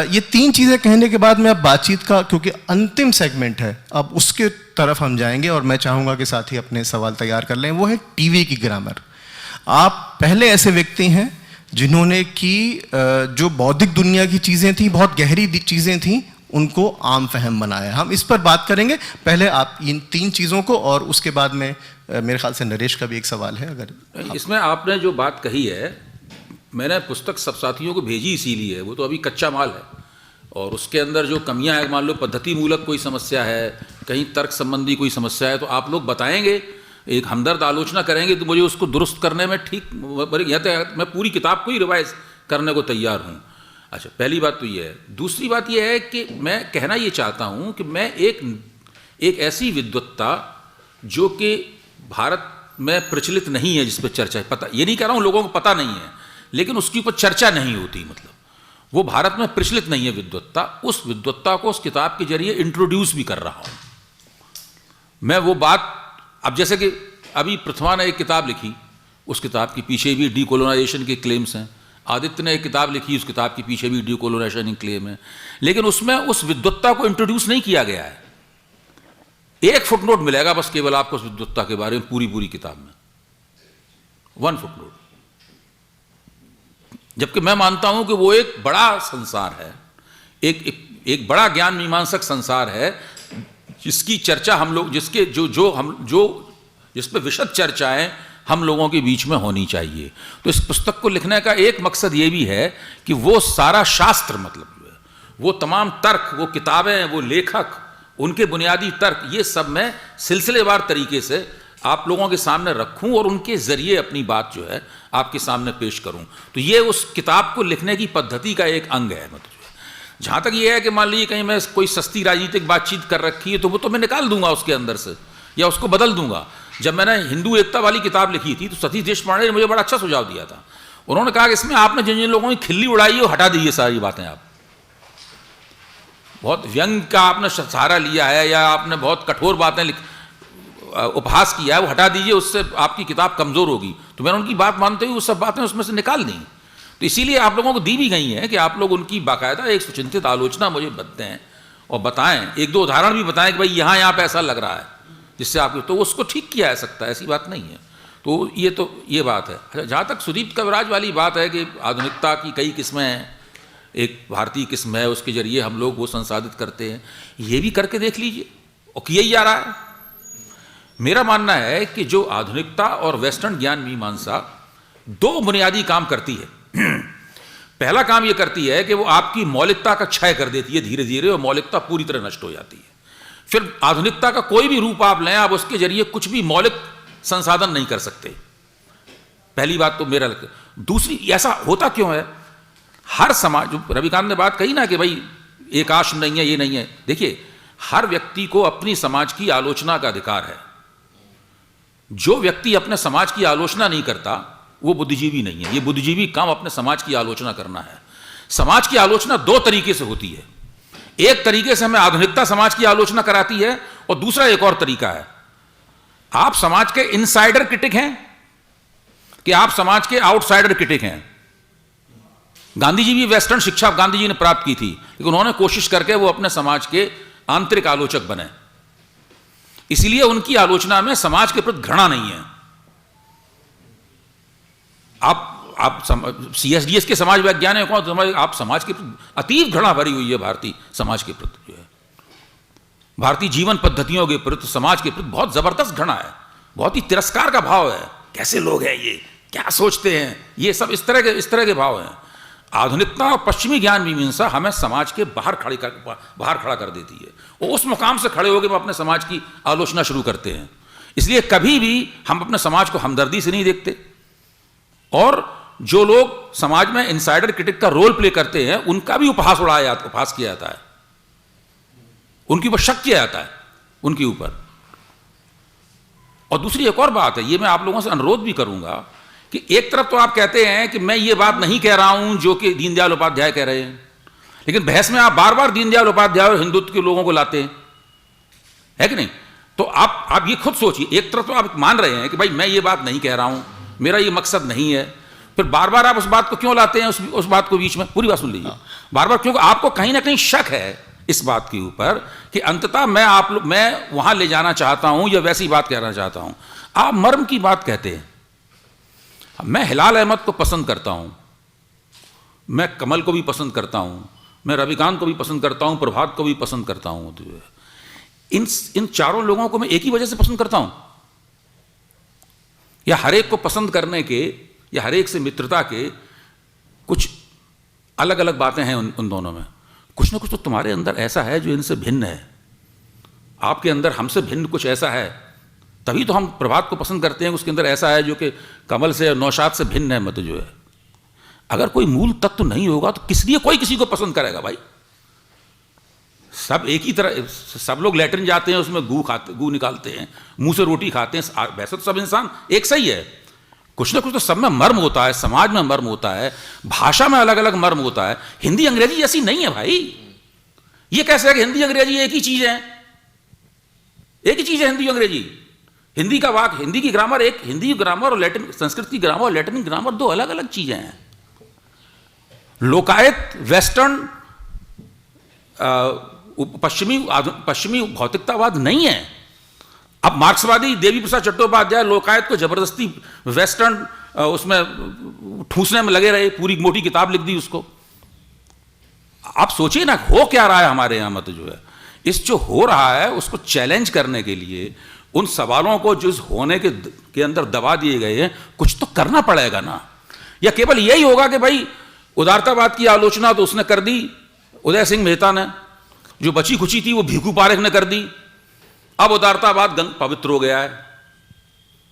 ये तीन चीज़ें कहने के बाद मैं अब बातचीत का, क्योंकि अंतिम सेगमेंट है, अब उसके तरफ हम जाएंगे और मैं चाहूँगा कि साथी अपने सवाल तैयार कर लें। वो है टीवी की ग्रामर। आप पहले ऐसे व्यक्ति हैं जिन्होंने की जो बौद्धिक दुनिया की चीज़ें थी, बहुत गहरी चीज़ें थी, उनको आम फहम बनाया। हम इस पर बात करेंगे। पहले आप इन तीन चीज़ों को, और उसके बाद में मेरे ख्याल से नरेश का भी एक सवाल है। अगर इसमें आपने जो बात कही है, मैंने पुस्तक सब साथियों को भेजी इसीलिए है, वो तो अभी कच्चा माल है और उसके अंदर जो कमियां हैं, मान लो पद्धति मूलक कोई समस्या है, कहीं तर्क संबंधी कोई समस्या है, तो आप लोग बताएंगे, एक हमदर्द आलोचना करेंगे, तो मुझे उसको दुरुस्त करने में ठीक, या तो मैं पूरी किताब को ही रिवाइज करने को तैयार हूँ। अच्छा, पहली बात तो ये है। दूसरी बात ये है कि मैं कहना ये चाहता हूँ कि मैं एक ऐसी विद्वत्ता जो कि भारत में प्रचलित नहीं है, जिस पर चर्चा है, पता, ये नहीं कह रहा हूँ लोगों को पता नहीं है, लेकिन उसके ऊपर चर्चा नहीं होती, मतलब वो भारत में प्रचलित नहीं है विद्वत्ता, उस विद्वत्ता को उस किताब के जरिए इंट्रोड्यूस भी कर रहा हूँ मैं। वो बात, अब जैसे कि अभी प्रथमा ने एक किताब लिखी, उस किताब के पीछे भी डीकोलोनाइजेशन के क्लेम्स हैं। आदित्य ने एक किताब लिखी, उस किताब के पीछे भी डीकोलोनाइजेशन क्लेम है, लेकिन उसमें उस विद्वत्ता को इंट्रोड्यूस नहीं किया गया है। एक फुटनोट मिलेगा बस केवल आपको उस विद्वत्ता के बारे में पूरी किताब में, 1 फुटनोट। जबकि मैं मानता हूं कि वो एक बड़ा संसार है, एक बड़ा ज्ञान मीमांसक संसार है, जिसकी चर्चा हम लोग, जिसके जिस पे विशद चर्चाएं हम लोगों के बीच में होनी चाहिए। तो इस पुस्तक को लिखने का एक मकसद ये भी है कि वो सारा शास्त्र, मतलब वो तमाम तर्क, वो किताबें, वो लेखक, उनके बुनियादी तर्क, ये सब मैं सिलसिलेवार तरीके से आप लोगों के सामने रखूं और उनके ज़रिए अपनी बात जो है आपके सामने पेश करूं। तो ये उस किताब को लिखने की पद्धति का एक अंग है। मतलब जहाँ तक ये है कि मान लीजिए कहीं मैं कोई सस्ती राजनीतिक बातचीत कर रखी है, तो वो तो मैं निकाल दूंगा उसके अंदर से या उसको बदल दूंगा। जब मैंने हिंदू एकता वाली किताब लिखी थी तो सतीश देशपांडे ने मुझे बड़ा अच्छा सुझाव दिया था। उन्होंने कहा कि इसमें आपने जिन जिन लोगों की खिल्ली उड़ाई है वो हटा दीजिए, सारी बातें, आप बहुत व्यंग का आपने सहारा लिया है या आपने बहुत कठोर बातें उपहास किया है, वो हटा दीजिए, उससे आपकी किताब कमज़ोर होगी। तो मैंने उनकी बात मानते हुए वो सब बातें उसमें से निकाल दी। तो इसीलिए आप लोगों को दी भी गई हैं कि आप लोग उनकी बाकायदा एक सुचिंतित आलोचना मुझे दें और बताएं, 1-2 उदाहरण भी बताएं कि भाई यहाँ पे ऐसा लग रहा है, जिससे आप, तो उसको ठीक किया जा सकता है, ऐसी बात नहीं है। तो ये बात है। अच्छा, जहाँ तक सुदीप कविराज वाली बात है कि आधुनिकता की कई किस्में हैं, एक भारतीय किस्म है, उसके जरिए हम लोग वो संसाधित करते हैं। ये भी करके देख लीजिए, और किया ही जा रहा है। मेरा मानना है कि जो आधुनिकता और वेस्टर्न ज्ञान मीमांसा दो बुनियादी काम करती है। पहला काम ये करती है कि वो आपकी मौलिकता का क्षय कर देती है धीरे धीरे, और मौलिकता पूरी तरह नष्ट हो जाती है। फिर आधुनिकता का कोई भी रूप आप लें, आप उसके जरिए कुछ भी मौलिक संसाधन नहीं कर सकते। पहली बात तो मेरा लगता। दूसरी, ऐसा होता क्यों है? हर समाज, जो रविकांत ने बात कही ना कि भाई एक आश्रम नहीं है, ये नहीं है, देखिए हर व्यक्ति को अपनी समाज की आलोचना का अधिकार है। जो व्यक्ति अपने समाज की आलोचना नहीं करता वो बुद्धिजीवी नहीं है। ये बुद्धिजीवी काम अपने समाज की आलोचना करना है। समाज की आलोचना दो तरीके से होती है। एक तरीके से हमें आधुनिकता समाज की आलोचना कराती है, और दूसरा एक और तरीका है, आप समाज के इनसाइडर क्रिटिक हैं कि आप समाज के आउटसाइडर क्रिटिक हैं। गांधी जी भी वेस्टर्न शिक्षा गांधी जी ने प्राप्त की थी, लेकिन उन्होंने कोशिश करके वो अपने समाज के आंतरिक आलोचक बने। इसलिए उनकी आलोचना में समाज के प्रति घृणा नहीं है। आप CSDS के समाज वैज्ञानिक हो तो आप समाज के प्रति अतीव घृणा भरी हुई है, भारतीय समाज के प्रति जो है, भारतीय जीवन पद्धतियों के प्रति, समाज के प्रति बहुत जबरदस्त घृणा है, बहुत ही तिरस्कार का भाव है। कैसे लोग हैं ये, क्या सोचते हैं, ये सब इस तरह के भाव हैं। आधुनिकता और पश्चिमी ज्ञान मीमांसा हमें समाज के बाहर खड़ा कर देती है, और उस मुकाम से खड़े होकर हम अपने समाज की आलोचना शुरू करते हैं। इसलिए कभी भी हम अपने समाज को हमदर्दी से नहीं देखते, और जो लोग समाज में इनसाइडर क्रिटिक का रोल प्ले करते हैं उनका भी उपहास किया जाता है, उनके ऊपर शक किया जाता है उनके ऊपर। और दूसरी एक और बात है, ये मैं आप लोगों से अनुरोध भी करूंगा कि एक तरफ तो आप कहते हैं कि मैं ये बात नहीं कह रहा हूं जो कि दीनदयाल उपाध्याय कह रहे हैं, लेकिन बहस में आप बार बार दीनदयाल उपाध्याय और हिंदुत्व के लोगों को लाते हैं, है कि नहीं? तो आप ये खुद सोचिए, एक तरफ तो आप मान रहे हैं कि भाई मैं ये बात नहीं कह रहा हूं, मेरा ये मकसद नहीं है, फिर बार बार आप उस बात को क्यों लाते हैं, उस बात को बीच में? पूरी बात सुन लीजिए। बार बार क्योंकि आपको कहीं ना कहीं शक है इस बात के ऊपर कि अंततः मैं वहां ले जाना चाहता हूं या वैसी बात कहना चाहता हूं। आप मर्म की बात कहते हैं। मैं हिलाल अहमद को पसंद करता हूं, मैं कमल को भी पसंद करता हूं, मैं रविकांत को भी पसंद करता हूं, प्रभात को भी पसंद करता हूं। इन चारों लोगों को मैं एक ही वजह से पसंद करता हूं, या हर एक को पसंद करने के या हर एक से मित्रता के कुछ अलग अलग बातें हैं उन दोनों में? कुछ ना कुछ तो तुम्हारे अंदर ऐसा है जो इनसे भिन्न है, आपके अंदर हमसे भिन्न कुछ ऐसा है, तभी तो हम प्रभात को पसंद करते हैं। उसके अंदर ऐसा है जो कि कमल से और नौशाद से भिन्न है, मत जो है। अगर कोई मूल तत्व नहीं होगा तो किस लिए कोई किसी को पसंद करेगा भाई? सब एक ही तरह, सब लोग लैट्रिन जाते हैं, उसमें गू निकालते हैं, मुंह से रोटी खाते हैं, वैसे तो सब इंसान एक सही है। कुछ ना कुछ तो सब में मर्म होता है, समाज में मर्म होता है, भाषा में अलग अलग मर्म होता है। हिंदी अंग्रेजी जैसी नहीं है भाई। ये कैसे है कि हिंदी अंग्रेजी एक ही चीज है? एक ही चीज है हिंदी अंग्रेजी। हिंदी का वाक्य, हिंदी की ग्रामर एक, हिंदी ग्रामर और लैटिन, संस्कृत की ग्रामर और लैटिन ग्रामर दो अलग अलग चीजें हैं। लोकायत वेस्टर्न पश्चिमी भौतिकतावाद नहीं है। अब मार्क्सवादी देवी प्रसाद चट्टोपाध्याय लोकायत को जबरदस्ती वेस्टर्न उसमें ठूसने में लगे रहे, पूरी मोटी किताब लिख दी उसको। आप सोचिए ना हो क्या रहा है हमारे यहां, मत जो है इस जो हो रहा है उसको चैलेंज करने के लिए, उन सवालों को जो होने के अंदर दबा दिए गए हैं, कुछ तो करना पड़ेगा ना। या केवल यही होगा कि भाई उदारतावाद की आलोचना तो उसने कर दी, उदय सिंह मेहता ने, जो बची खुची थी वो भीखू पारेख ने कर दी। अब उदारतावाद पवित्र हो गया है,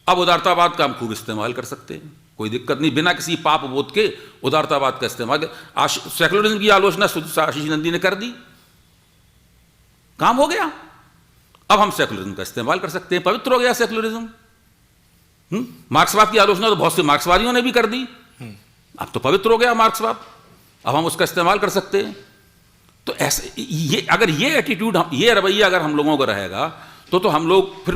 अब उदारतावाद का हम खूब इस्तेमाल कर सकते हैं, कोई दिक्कत नहीं, बिना किसी पाप बोध के उदारतावाद का इस्तेमाल। सेकुलरिज्म की आलोचना आशीष नंदी ने कर दी, काम हो गया। अब हम सेकुलरिज्म का इस्तेमाल कर सकते हैं, पवित्र हो गया सेकुलरिज्म। मार्क्सवाद की आलोचना तो बहुत से मार्क्सवादियों ने भी कर दी, अब तो पवित्र हो गया मार्क्सवाद, अब हम उसका इस्तेमाल कर सकते हैं। तो ऐसे अगर ये एटीट्यूड, ये रवैया अगर हम लोगों का रहेगा तो हम लोग फिर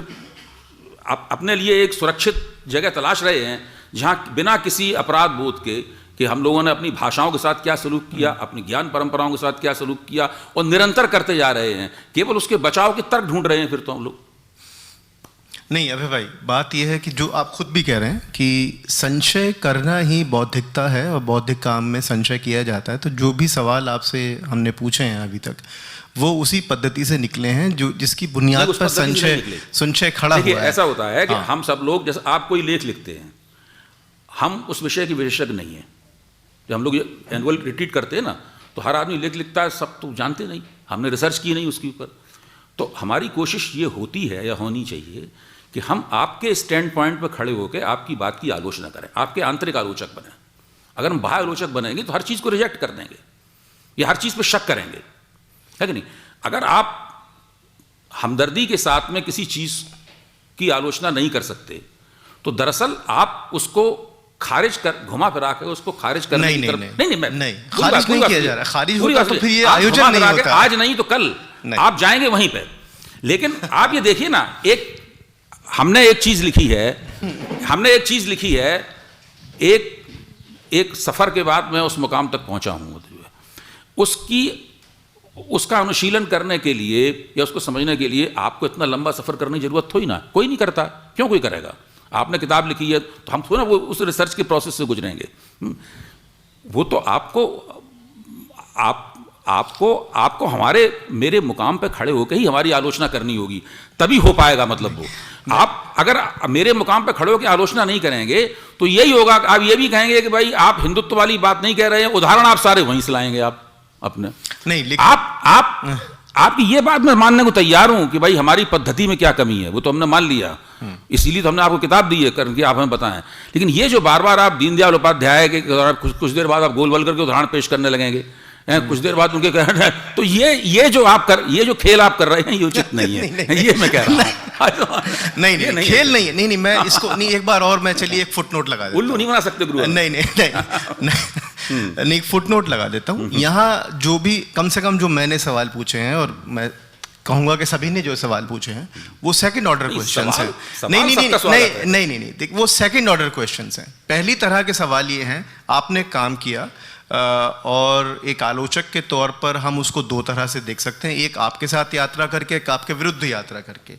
अपने लिए एक सुरक्षित जगह तलाश रहे हैं जहां बिना किसी अपराध बोध के कि हम लोगों ने अपनी भाषाओं के साथ क्या सलूक किया, अपनी ज्ञान परंपराओं के साथ क्या सलूक किया, और निरंतर करते जा रहे हैं, केवल उसके बचाव के तर्क ढूंढ रहे हैं फिर तो हम लोग। नहीं अभय भाई, बात यह है कि जो आप खुद भी कह रहे हैं कि संशय करना ही बौद्धिकता है और बौद्धिक काम में संशय किया जाता है, तो जो भी सवाल आपसे हमने पूछे हैं अभी तक वो उसी पद्धति से निकले हैं जो जिसकी बुनियाद उस पर पद्धति से नहीं निकले। संशय खड़ा देखिए, हुआ है। ऐसा होता है कि हाँ। हम सब लोग, जैसे आप कोई लेख लिखते हैं, हम उस विषय के विशेषज्ञ नहीं हैं। जब हम लोग एनुअल रिट्रीट करते हैं ना, तो हर आदमी लेख लिखता है, सब तो जानते नहीं, हमने रिसर्च की नहीं उसके ऊपर। तो हमारी कोशिश ये होती है या होनी चाहिए कि हम आपके स्टैंड पॉइंट पर खड़े होकर आपकी बात की आलोचना करें, आपके आंतरिक आलोचक बने। अगर हम बाह्य आलोचक बनेंगे तो हर चीज़ को रिजेक्ट कर देंगे या हर चीज़ पर शक करेंगे, है कि नहीं? अगर आप हमदर्दी के साथ में किसी चीज़ की आलोचना नहीं कर सकते तो दरअसल आप उसको खारिज कर, घुमा फिरा के उसको खारिज करने नहीं, की नहीं, तरफ नहीं, खारिज नहीं किया जा रहा। खारिज होता तो फिर ये आप आयोजन घुमा नहीं फिरा के होता। आज नहीं तो कल आप जाएंगे वहीं पे। लेकिन आप ये देखिए ना, हमने एक चीज़ लिखी है, एक सफ़र के बाद मैं उस मुकाम तक पहुंचा हूँ, उसका अनुशीलन करने के लिए या उसको समझने के लिए आपको इतना लंबा सफ़र करने की जरूरत थोड़ी ना, कोई नहीं करता। क्यों कोई करेगा? आपने किताब लिखी है तो हम थोड़ा ना वो उस रिसर्च के प्रोसेस से गुजरेंगे। वो तो आपको हमारे मेरे मुकाम पे खड़े होकर ही हमारी आलोचना करनी होगी, तभी हो पाएगा। मतलब वो आप अगर मेरे मुकाम पे खड़े होकर आलोचना नहीं करेंगे तो यही होगा, आप ये भी कहेंगे कि भाई आप हिंदुत्व वाली बात नहीं कह रहे हैं, उदाहरण आप सारे वहीं से लाएंगे आप अपने। नहीं, लेकिन आपकी ये बात मैं मानने को तैयार हूं कि भाई हमारी पद्धति में क्या कमी है, वो तो हमने मान लिया, इसीलिए तो हमने आपको किताब दी है करके आप हमें बताएं। लेकिन ये जो बार बार आप दीनदयाल उपाध्याय के कुछ देर बाद आप गोलवलकर के उदाहरण पेश करने लगेंगे, कुछ देर बाद उनके कहना है, तो ये जो खेल आप कर रहे हैं ये उचित नहीं है। ये मैं कह रहा हूँ। नहीं, खेल नहीं है। नहीं, मैं इसको नहीं, एक बार और मैं चलिए एक फुटनोट लगा देता हूं। उल्लू नहीं बना सकते गुरु। नहीं, फुटनोट लगा देता हूँ। यहाँ जो भी कम से कम जो मैंने सवाल पूछे हैं, और मैं कहूँगा कि सभी ने जो सवाल पूछे हैं वो सेकंड ऑर्डर क्वेश्चंस हैं। नहीं, देख, वो सेकंड ऑर्डर क्वेश्चंस हैं। पहली तरह के सवाल ये हैं, आपने काम किया और एक आलोचक के तौर पर हम उसको दो तरह से देख सकते हैं, एक आपके साथ यात्रा करके, एक आपके विरुद्ध यात्रा करके।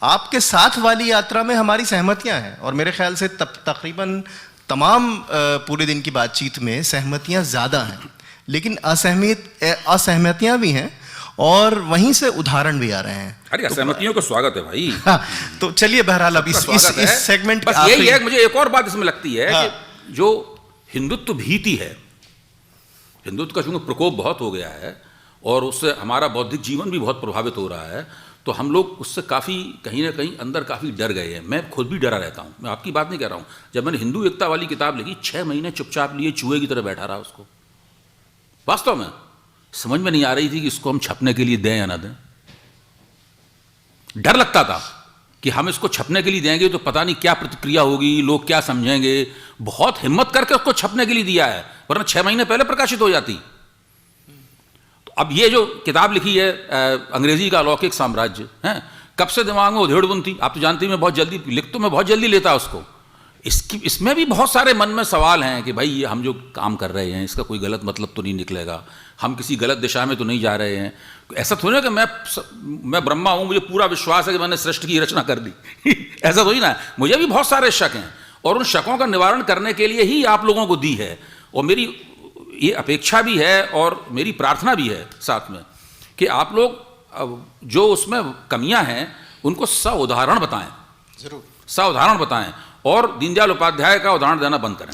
आपके साथ वाली यात्रा में हमारी सहमतियां हैं और मेरे ख्याल से तकरीबन तमाम पूरे दिन की बातचीत में सहमतियां ज़्यादा हैं, लेकिन असहमतियां भी हैं और वहीं से उदाहरण भी आ रहे हैं। अरे असहमतियों का स्वागत है भाई। हाँ, तो चलिए बहरहाल अब इस सेगमेंट बस यही है। मुझे एक और बात इसमें लगती है कि जो हिंदुत्व भीति है, हिंदुत्व का चूंकि प्रकोप बहुत हो गया है और उससे हमारा बौद्धिक जीवन भी बहुत प्रभावित हो रहा है, तो हम लोग उससे काफ़ी कहीं ना कहीं अंदर काफ़ी डर गए हैं। मैं खुद भी डरा रहता हूँ, मैं आपकी बात नहीं कह रहा हूँ। जब मैंने हिंदू एकता वाली किताब लिखी, 6 महीने चुपचाप लिए चूहे की तरह बैठा रहा उसको। वास्तव में समझ में नहीं आ रही थी कि इसको हम छपने के लिए दें या ना दें। डर लगता था कि हम इसको छपने के लिए देंगे तो पता नहीं क्या प्रतिक्रिया होगी, लोग क्या समझेंगे। बहुत हिम्मत करके उसको छपने के लिए दिया है, वरना 6 महीने पहले प्रकाशित हो जाती। तो अब ये जो किताब लिखी है अंग्रेजी का अलौकिक साम्राज्य है, कब से दिमाग में उधेड़ बुनती, आप तो जानती हैं, मैं बहुत जल्दी लेता उसको। इसमें भी बहुत सारे मन में सवाल हैं कि भाई ये हम जो काम कर रहे हैं इसका कोई गलत मतलब तो नहीं निकलेगा, हम किसी गलत दिशा में तो नहीं जा रहे हैं। ऐसा थोड़ी ना कि मैं ब्रह्मा हूँ, मुझे पूरा विश्वास है कि मैंने सृष्टि की रचना कर दी। ऐसा थोड़ी ना, मुझे भी बहुत सारे शक हैं और उन शकों का निवारण करने के लिए ही आप लोगों को दी है। और मेरी ये अपेक्षा भी है और मेरी प्रार्थना भी है साथ में कि आप लोग जो उसमें कमियां हैं उनको सउदाहरण बताएं, जरूर सउदाहरण बताएं और दीनदयाल उपाध्याय का उदाहरण देना बंद करें।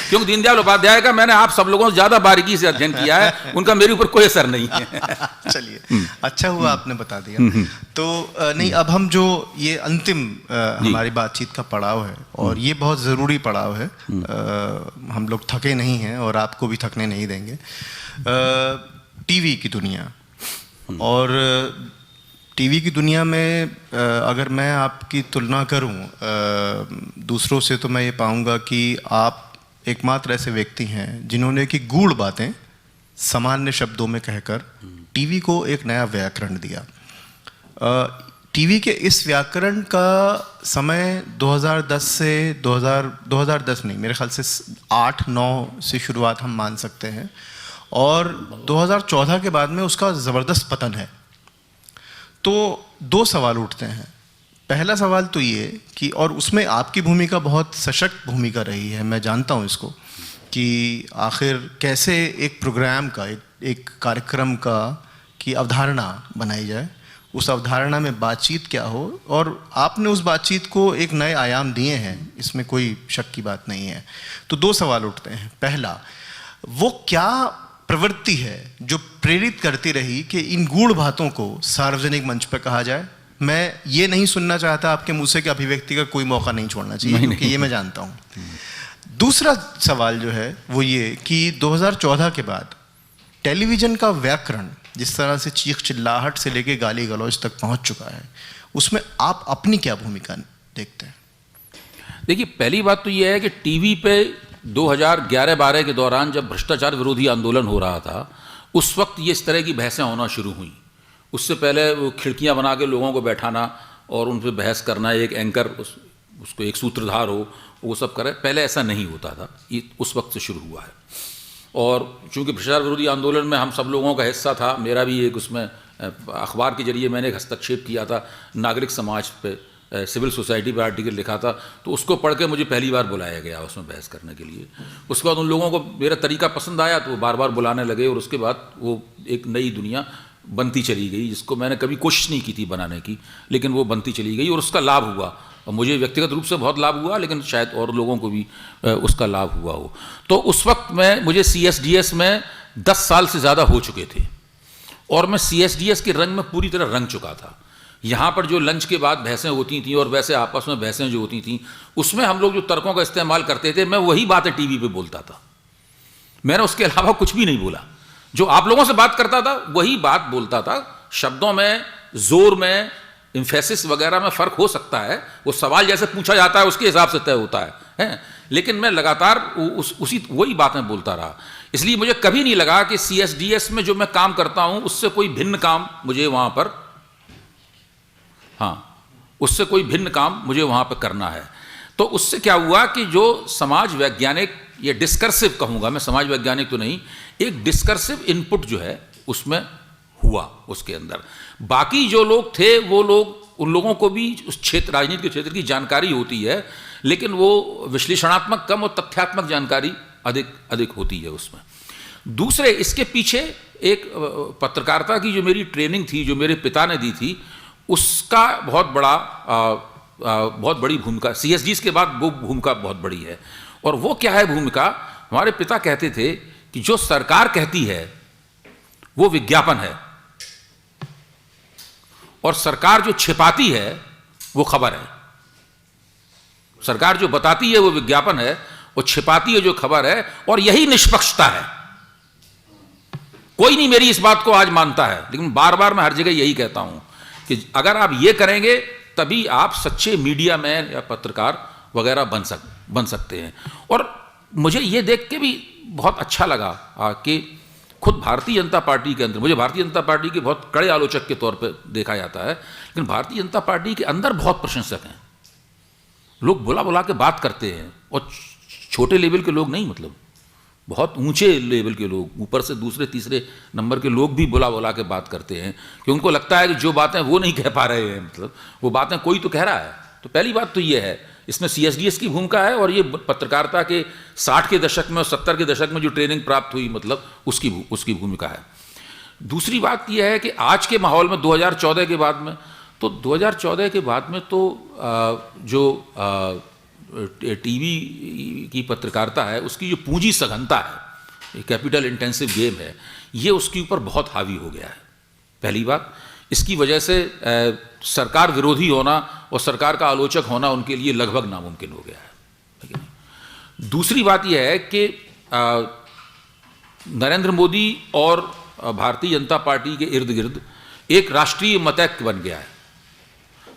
क्योंकि दीनदयाल उपाध्याय का मैंने आप सब लोगों से ज़्यादा बारीकी से अध्ययन किया है, उनका मेरे ऊपर कोई असर नहीं है। चलिए, अच्छा हुआ आपने बता दिया। तो नहीं, अब हम जो ये अंतिम हमारी बातचीत का पड़ाव है और ये बहुत ज़रूरी पड़ाव है, हम लोग थके नहीं हैं और आपको भी थकने नहीं देंगे। टीवी की दुनिया, और टीवी की दुनिया में अगर मैं आपकी तुलना करूं दूसरों से, तो मैं ये पाऊंगा कि आप एकमात्र ऐसे व्यक्ति हैं जिन्होंने कि गूढ़ बातें सामान्य शब्दों में कहकर टीवी को एक नया व्याकरण दिया। टीवी के इस व्याकरण का समय 2010 से 2010 नहीं, मेरे ख्याल से 8-9 से शुरुआत हम मान सकते हैं, और 2014 के बाद में उसका ज़बरदस्त पतन है। तो 2 सवाल उठते हैं पहला सवाल तो ये कि, और उसमें आपकी भूमिका बहुत सशक्त भूमिका रही है, मैं जानता हूँ इसको, कि आखिर कैसे एक प्रोग्राम का, एक कार्यक्रम का की अवधारणा बनाई जाए, उस अवधारणा में बातचीत क्या हो, और आपने उस बातचीत को एक नए आयाम दिए हैं, इसमें कोई शक की बात नहीं है। तो दो सवाल उठते हैं। पहला, वो क्या प्रवृत्ति है जो प्रेरित करती रही कि इन गूढ़ बातों को सार्वजनिक मंच पर कहा जाए? मैं ये नहीं सुनना चाहता आपके मुंह से कि अभिव्यक्ति का कोई मौका नहीं छोड़ना चाहिए, क्योंकि ये मैं जानता हूँ। दूसरा सवाल जो है वो ये कि 2014 के बाद टेलीविज़न का व्याकरण जिस तरह से चीख चिल्लाहट से लेके गाली गलौज तक पहुंच चुका है, उसमें आप अपनी क्या भूमिका देखते हैं? देखिए, पहली बात तो यह है कि टीवी पे 2011-12 के दौरान जब भ्रष्टाचार विरोधी आंदोलन हो रहा था, उस वक्त ये इस तरह की बहसें होना शुरू हुई। उससे पहले वो खिड़कियां बना के लोगों को बैठाना और उन पर बहस करना, एक एंकर उसको एक सूत्रधार हो, वो सब करे, पहले ऐसा नहीं होता था। ये उस वक्त से शुरू हुआ है। और चूँकि भ्रष्टाचार विरोधी आंदोलन में हम सब लोगों का हिस्सा था, मेरा भी एक उसमें अखबार के जरिए मैंने एक हस्तक्षेप किया था, नागरिक समाज पे, सिविल सोसाइटी पर आर्टिकल लिखा था, तो उसको पढ़ के मुझे पहली बार बुलाया गया उसमें बहस करने के लिए। उसके बाद उन लोगों को मेरा तरीका पसंद आया तो वो बार बार बुलाने लगे, और उसके बाद वो एक नई दुनिया बनती चली गई, जिसको मैंने कभी कोशिश नहीं की थी बनाने की, लेकिन वो बनती चली गई और उसका लाभ हुआ। और मुझे व्यक्तिगत रूप से बहुत लाभ हुआ, लेकिन शायद और लोगों को भी उसका लाभ हुआ हो। तो उस वक्त मुझे CSDS में 10 साल से ज़्यादा हो चुके थे, और मैं CSDS के रंग में पूरी तरह रंग चुका था। यहाँ पर जो लंच के बाद बहसें होती थी और वैसे आपस में बहसें जो होती थी, उसमें हम लोग जो तर्कों का इस्तेमाल करते थे, मैं वही बातें टीवी पे बोलता था। मैंने उसके अलावा कुछ भी नहीं बोला। जो आप लोगों से बात करता था वही बात बोलता था। शब्दों में, जोर में, इम्फेसिस वगैरह में फ़र्क हो सकता है, वो सवाल जैसे पूछा जाता है उसके हिसाब से तय होता है? लेकिन मैं लगातार उसी वही बातें बोलता रहा। इसलिए मुझे कभी नहीं लगा कि CSDS में जो मैं काम करता हूँ उससे कोई भिन्न काम मुझे वहाँ पर, उससे कोई भिन्न काम मुझे वहाँ पर करना है। तो उससे क्या हुआ कि जो समाज वैज्ञानिक, ये डिस्कर्सिव कहूँगा मैं, समाज वैज्ञानिक तो नहीं, एक डिस्कर्सिव इनपुट जो है उसमें हुआ उसके अंदर। बाकी जो लोग थे वो लोग, उन लोगों को भी उस क्षेत्र, राजनीति के क्षेत्र की जानकारी होती है, लेकिन वो विश्लेषणात्मक कम और तथ्यात्मक जानकारी अधिक होती है उसमें। दूसरे, इसके पीछे एक पत्रकारिता की जो मेरी ट्रेनिंग थी, जो मेरे पिता ने दी थी, उसका बहुत बड़ी भूमिका, CSDS के बाद वो भूमिका बहुत बड़ी है। और वो क्या है भूमिका? हमारे पिता कहते थे कि जो सरकार कहती है वो विज्ञापन है, और सरकार जो छिपाती है वो खबर है। सरकार जो बताती है वो विज्ञापन है, वो छिपाती है जो खबर है, और यही निष्पक्षता है। कोई नहीं मेरी इस बात को आज मानता है, लेकिन बार बार मैं हर जगह यही कहता हूं कि अगर आप ये करेंगे तभी आप सच्चे मीडिया मैन या पत्रकार वगैरह बन सकते हैं। और मुझे ये देख के भी बहुत अच्छा लगा कि खुद भारतीय जनता पार्टी के अंदर, मुझे भारतीय जनता पार्टी के बहुत कड़े आलोचक के तौर पे देखा जाता है, लेकिन भारतीय जनता पार्टी के अंदर बहुत प्रशंसक हैं। लोग बुला बुला के बात करते हैं, और छोटे लेवल के लोग नहीं, मतलब बहुत ऊंचे लेवल के लोग, ऊपर से दूसरे तीसरे नंबर के लोग भी बुला बुला के बात करते हैं, कि उनको लगता है कि जो बातें वो नहीं कह पा रहे हैं, मतलब वो बातें कोई तो कह रहा है। तो पहली बात तो ये है, इसमें CSDS की भूमिका है, और ये पत्रकारिता के 60 के दशक में और 70 के दशक में जो ट्रेनिंग प्राप्त हुई, मतलब उसकी भूमिका है। दूसरी बात यह है कि आज के माहौल में 2014 के बाद में, तो 2014 के बाद में तो जो टीवी की पत्रकारिता है उसकी जो पूंजी सघनता है, कैपिटल इंटेंसिव गेम है, ये उसके ऊपर बहुत हावी हो गया है। पहली बात, इसकी वजह से सरकार विरोधी होना और सरकार का आलोचक होना उनके लिए लगभग नामुमकिन हो गया है। दूसरी बात यह है कि नरेंद्र मोदी और भारतीय जनता पार्टी के इर्द गिर्द एक राष्ट्रीय मतैक्य बन गया है,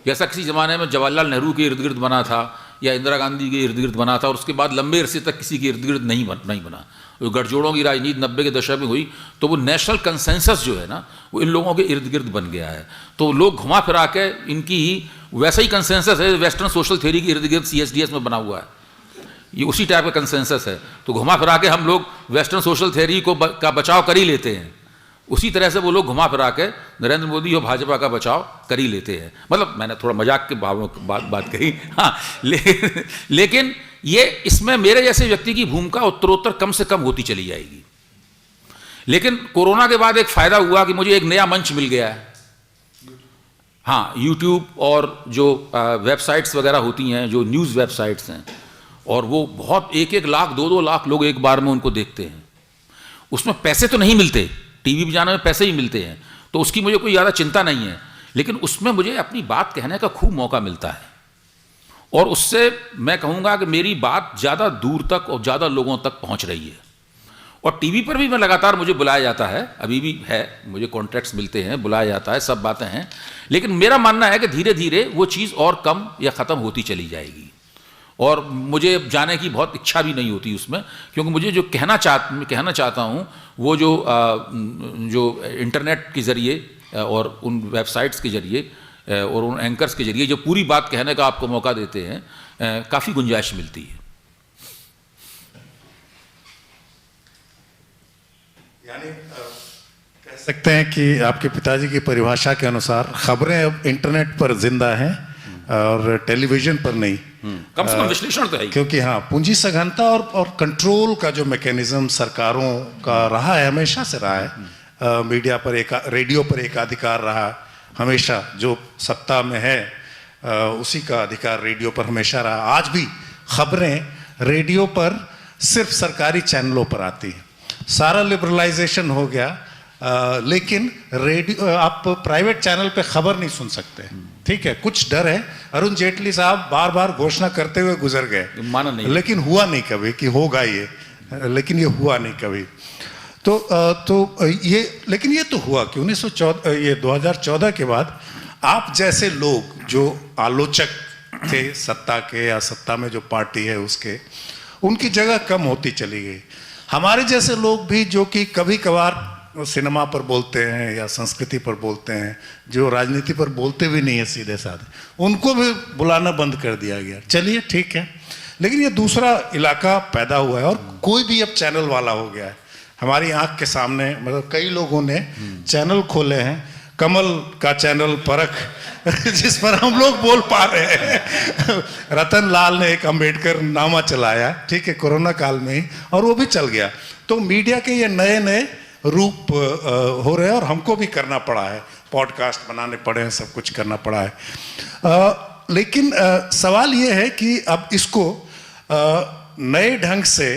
जैसा किसी ज़माने में जवाहरलाल नेहरू के इर्द गिर्द बना था या इंदिरा गांधी के इर्द गिर्द बना था, और उसके बाद लंबे अरसे तक किसी के इर्द गिर्द नहीं बना। जो गठजोड़ों की राजनीति 90 के दशक में हुई, तो वो नेशनल कंसेंसस जो है ना, वो इन लोगों के इर्द गिर्द बन गया है। तो लोग घुमा फिरा के इनकी ही वैसा ही कंसेंसस है, वेस्टर्न सोशल थ्योरी के इर्द गिर्द CSDS में बना हुआ है, ये उसी टाइप का कंसेंसस है। तो घुमा फिरा के हम लोग वेस्टर्न सोशल थ्योरी का बचाव कर ही लेते हैं। उसी तरह से वो लोग घुमा फिरा के नरेंद्र मोदी और भाजपा का बचाव कर ही लेते हैं। मतलब मैंने थोड़ा मजाक के भावों बात कही, हाँ, लेकिन ये इसमें मेरे जैसे व्यक्ति की भूमिका उत्तरोत्तर कम से कम होती चली जाएगी। लेकिन कोरोना के बाद एक फ़ायदा हुआ कि मुझे एक नया मंच मिल गया है। हाँ, यूट्यूब और जो वेबसाइट्स वगैरह होती हैं, जो न्यूज़ वेबसाइट्स हैं, और वो बहुत 1-1 लाख 2-2 लाख लोग एक बार में उनको देखते हैं। उसमें पैसे तो नहीं मिलते, टीवी पे जाने में पैसे ही मिलते हैं, तो उसकी मुझे कोई ज़्यादा चिंता नहीं है, लेकिन उसमें मुझे अपनी बात कहने का खूब मौका मिलता है। और उससे मैं कहूँगा कि मेरी बात ज़्यादा दूर तक और ज़्यादा लोगों तक पहुँच रही है। और टीवी पर भी मैं लगातार, मुझे बुलाया जाता है, अभी भी है, मुझे कॉन्ट्रैक्ट्स मिलते हैं, बुलाया जाता है, सब बातें हैं। लेकिन मेरा मानना है कि धीरे धीरे वो चीज़ और कम या ख़त्म होती चली जाएगी। और मुझे जाने की बहुत इच्छा भी नहीं होती उसमें, क्योंकि मुझे जो कहना चाहता हूँ वो जो इंटरनेट के ज़रिए और उन वेबसाइट्स के ज़रिए और उन एंकर्स के ज़रिए जो पूरी बात कहने का आपको मौका देते हैं, काफ़ी गुंजाइश मिलती है। यानी कह सकते हैं कि आपके पिताजी की परिभाषा के अनुसार खबरें अब इंटरनेट पर जिंदा हैं और टेलीविजन पर नहीं। कम से कम विश्लेषण तो है ही। क्योंकि हाँ, पूंजी सघनता और कंट्रोल का जो मैकेनिज्म सरकारों का रहा है, हमेशा से रहा है। मीडिया पर रेडियो पर एकाधिकार रहा हमेशा, जो सत्ता में है उसी का अधिकार रेडियो पर हमेशा रहा। आज भी खबरें रेडियो पर सिर्फ सरकारी चैनलों पर आती हैं। सारा लिबरलाइजेशन हो गया, लेकिन रेडियो, आप प्राइवेट चैनल पे खबर नहीं सुन सकते। ठीक है, कुछ डर है। अरुण जेटली साहब बार बार घोषणा करते हुए गुजर गए, माना नहीं, लेकिन हुआ नहीं कभी कि होगा ये, लेकिन ये हुआ नहीं कभी। तो ये, लेकिन ये तो हुआ कि 2014 के बाद आप जैसे लोग जो आलोचक थे सत्ता के या सत्ता में जो पार्टी है उसके, उनकी जगह कम होती चली गई। हमारे जैसे लोग भी जो कि कभी कभार सिनेमा पर बोलते हैं या संस्कृति पर बोलते हैं, जो राजनीति पर बोलते भी नहीं है सीधे साधे, उनको भी बुलाना बंद कर दिया गया। चलिए ठीक है, लेकिन ये दूसरा इलाका पैदा हुआ है और कोई भी अब चैनल वाला हो गया है। हमारी आंख के सामने मतलब कई लोगों ने चैनल खोले हैं, कमल का चैनल परख जिस पर हम लोग बोल पा रहे हैं। रतन लाल ने एक अम्बेडकर नामा चलाया, ठीक है, कोरोना काल में ही, और वो भी चल गया। तो मीडिया के ये नए नए रूप हो रहे हैं और हमको भी करना पड़ा है, पॉडकास्ट बनाने पड़े हैं, सब कुछ करना पड़ा है। लेकिन सवाल ये है कि अब इसको नए ढंग से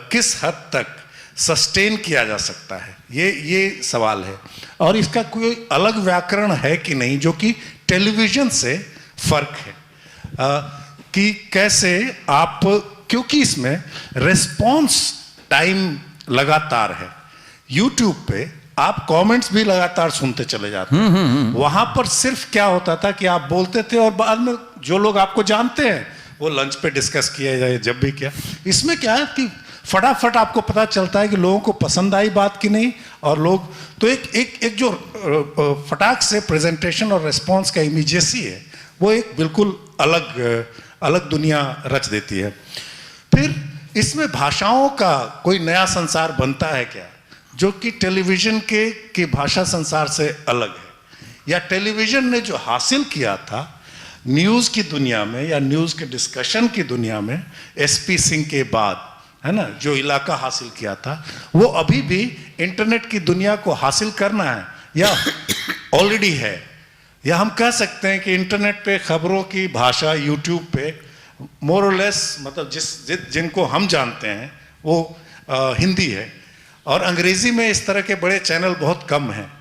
किस हद तक सस्टेन किया जा सकता है, ये सवाल है। और इसका कोई अलग व्याकरण है कि नहीं, जो कि टेलीविजन से फर्क है, कि कैसे आप, क्योंकि इसमें रिस्पॉन्स टाइम लगातार है। यूट्यूब पे आप कमेंट्स भी लगातार सुनते चले जाते हैं। वहां पर सिर्फ क्या होता था कि आप बोलते थे और बाद में जो लोग आपको जानते हैं वो लंच पे डिस्कस किया जाए, जब भी क्या। इसमें क्या है कि फटाफट आपको पता चलता है कि लोगों को पसंद आई बात कि नहीं, और लोग तो एक जो फटाक से प्रेजेंटेशन और रिस्पॉन्स का इमीडिएसी है, वो एक बिल्कुल अलग दुनिया रच देती है। फिर इसमें भाषाओं का कोई नया संसार बनता है क्या, जो कि टेलीविजन के भाषा संसार से अलग है। या टेलीविजन ने जो हासिल किया था न्यूज़ की दुनिया में या न्यूज़ के डिस्कशन की दुनिया में एसपी सिंह के बाद, है ना, जो इलाका हासिल किया था, वो अभी भी इंटरनेट की दुनिया को हासिल करना है या ऑलरेडी है। या हम कह सकते हैं कि इंटरनेट पे खबरों की भाषा यूट्यूब पे मोर और लेस, मतलब जिनको हम जानते हैं वो हिंदी है, और अंग्रेजी में इस तरह के बड़े चैनल बहुत कम हैं।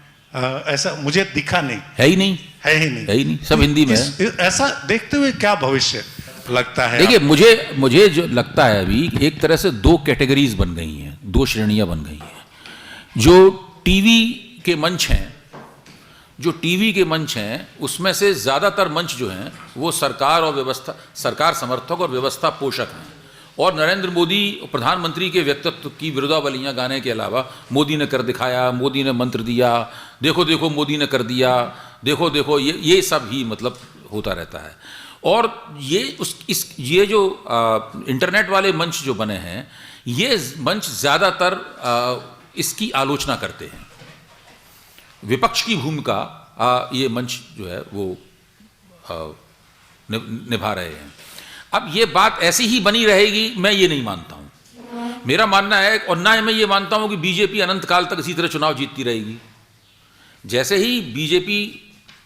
ऐसा मुझे दिखा नहीं, है ही नहीं, सब हिंदी में है। ऐसा देखते हुए क्या भविष्य लगता है? देखिए, मुझे जो लगता है अभी एक तरह से 2 कैटेगरीज बन गई हैं, 2 श्रेणियां बन गई हैं। जो टीवी के मंच हैं, उसमें से ज़्यादातर मंच जो हैं वो सरकार समर्थक और व्यवस्था पोषक हैं। और नरेंद्र मोदी प्रधानमंत्री के व्यक्तित्व की विरुद्धावलियाँ गाने के अलावा, मोदी ने कर दिखाया, मोदी ने मंत्र दिया, देखो देखो मोदी ने कर दिया, देखो देखो, ये सब ही मतलब होता रहता है। और ये जो इंटरनेट वाले मंच जो बने हैं, ये मंच ज़्यादातर इसकी आलोचना करते हैं। विपक्ष की भूमिका ये मंच जो है वो निभा रहे हैं। अब ये बात ऐसी ही बनी रहेगी, मैं ये नहीं मानता हूँ। मेरा मानना है, और ना मैं ये मानता हूँ कि बीजेपी अनंत काल तक इसी तरह चुनाव जीतती रहेगी। जैसे ही बीजेपी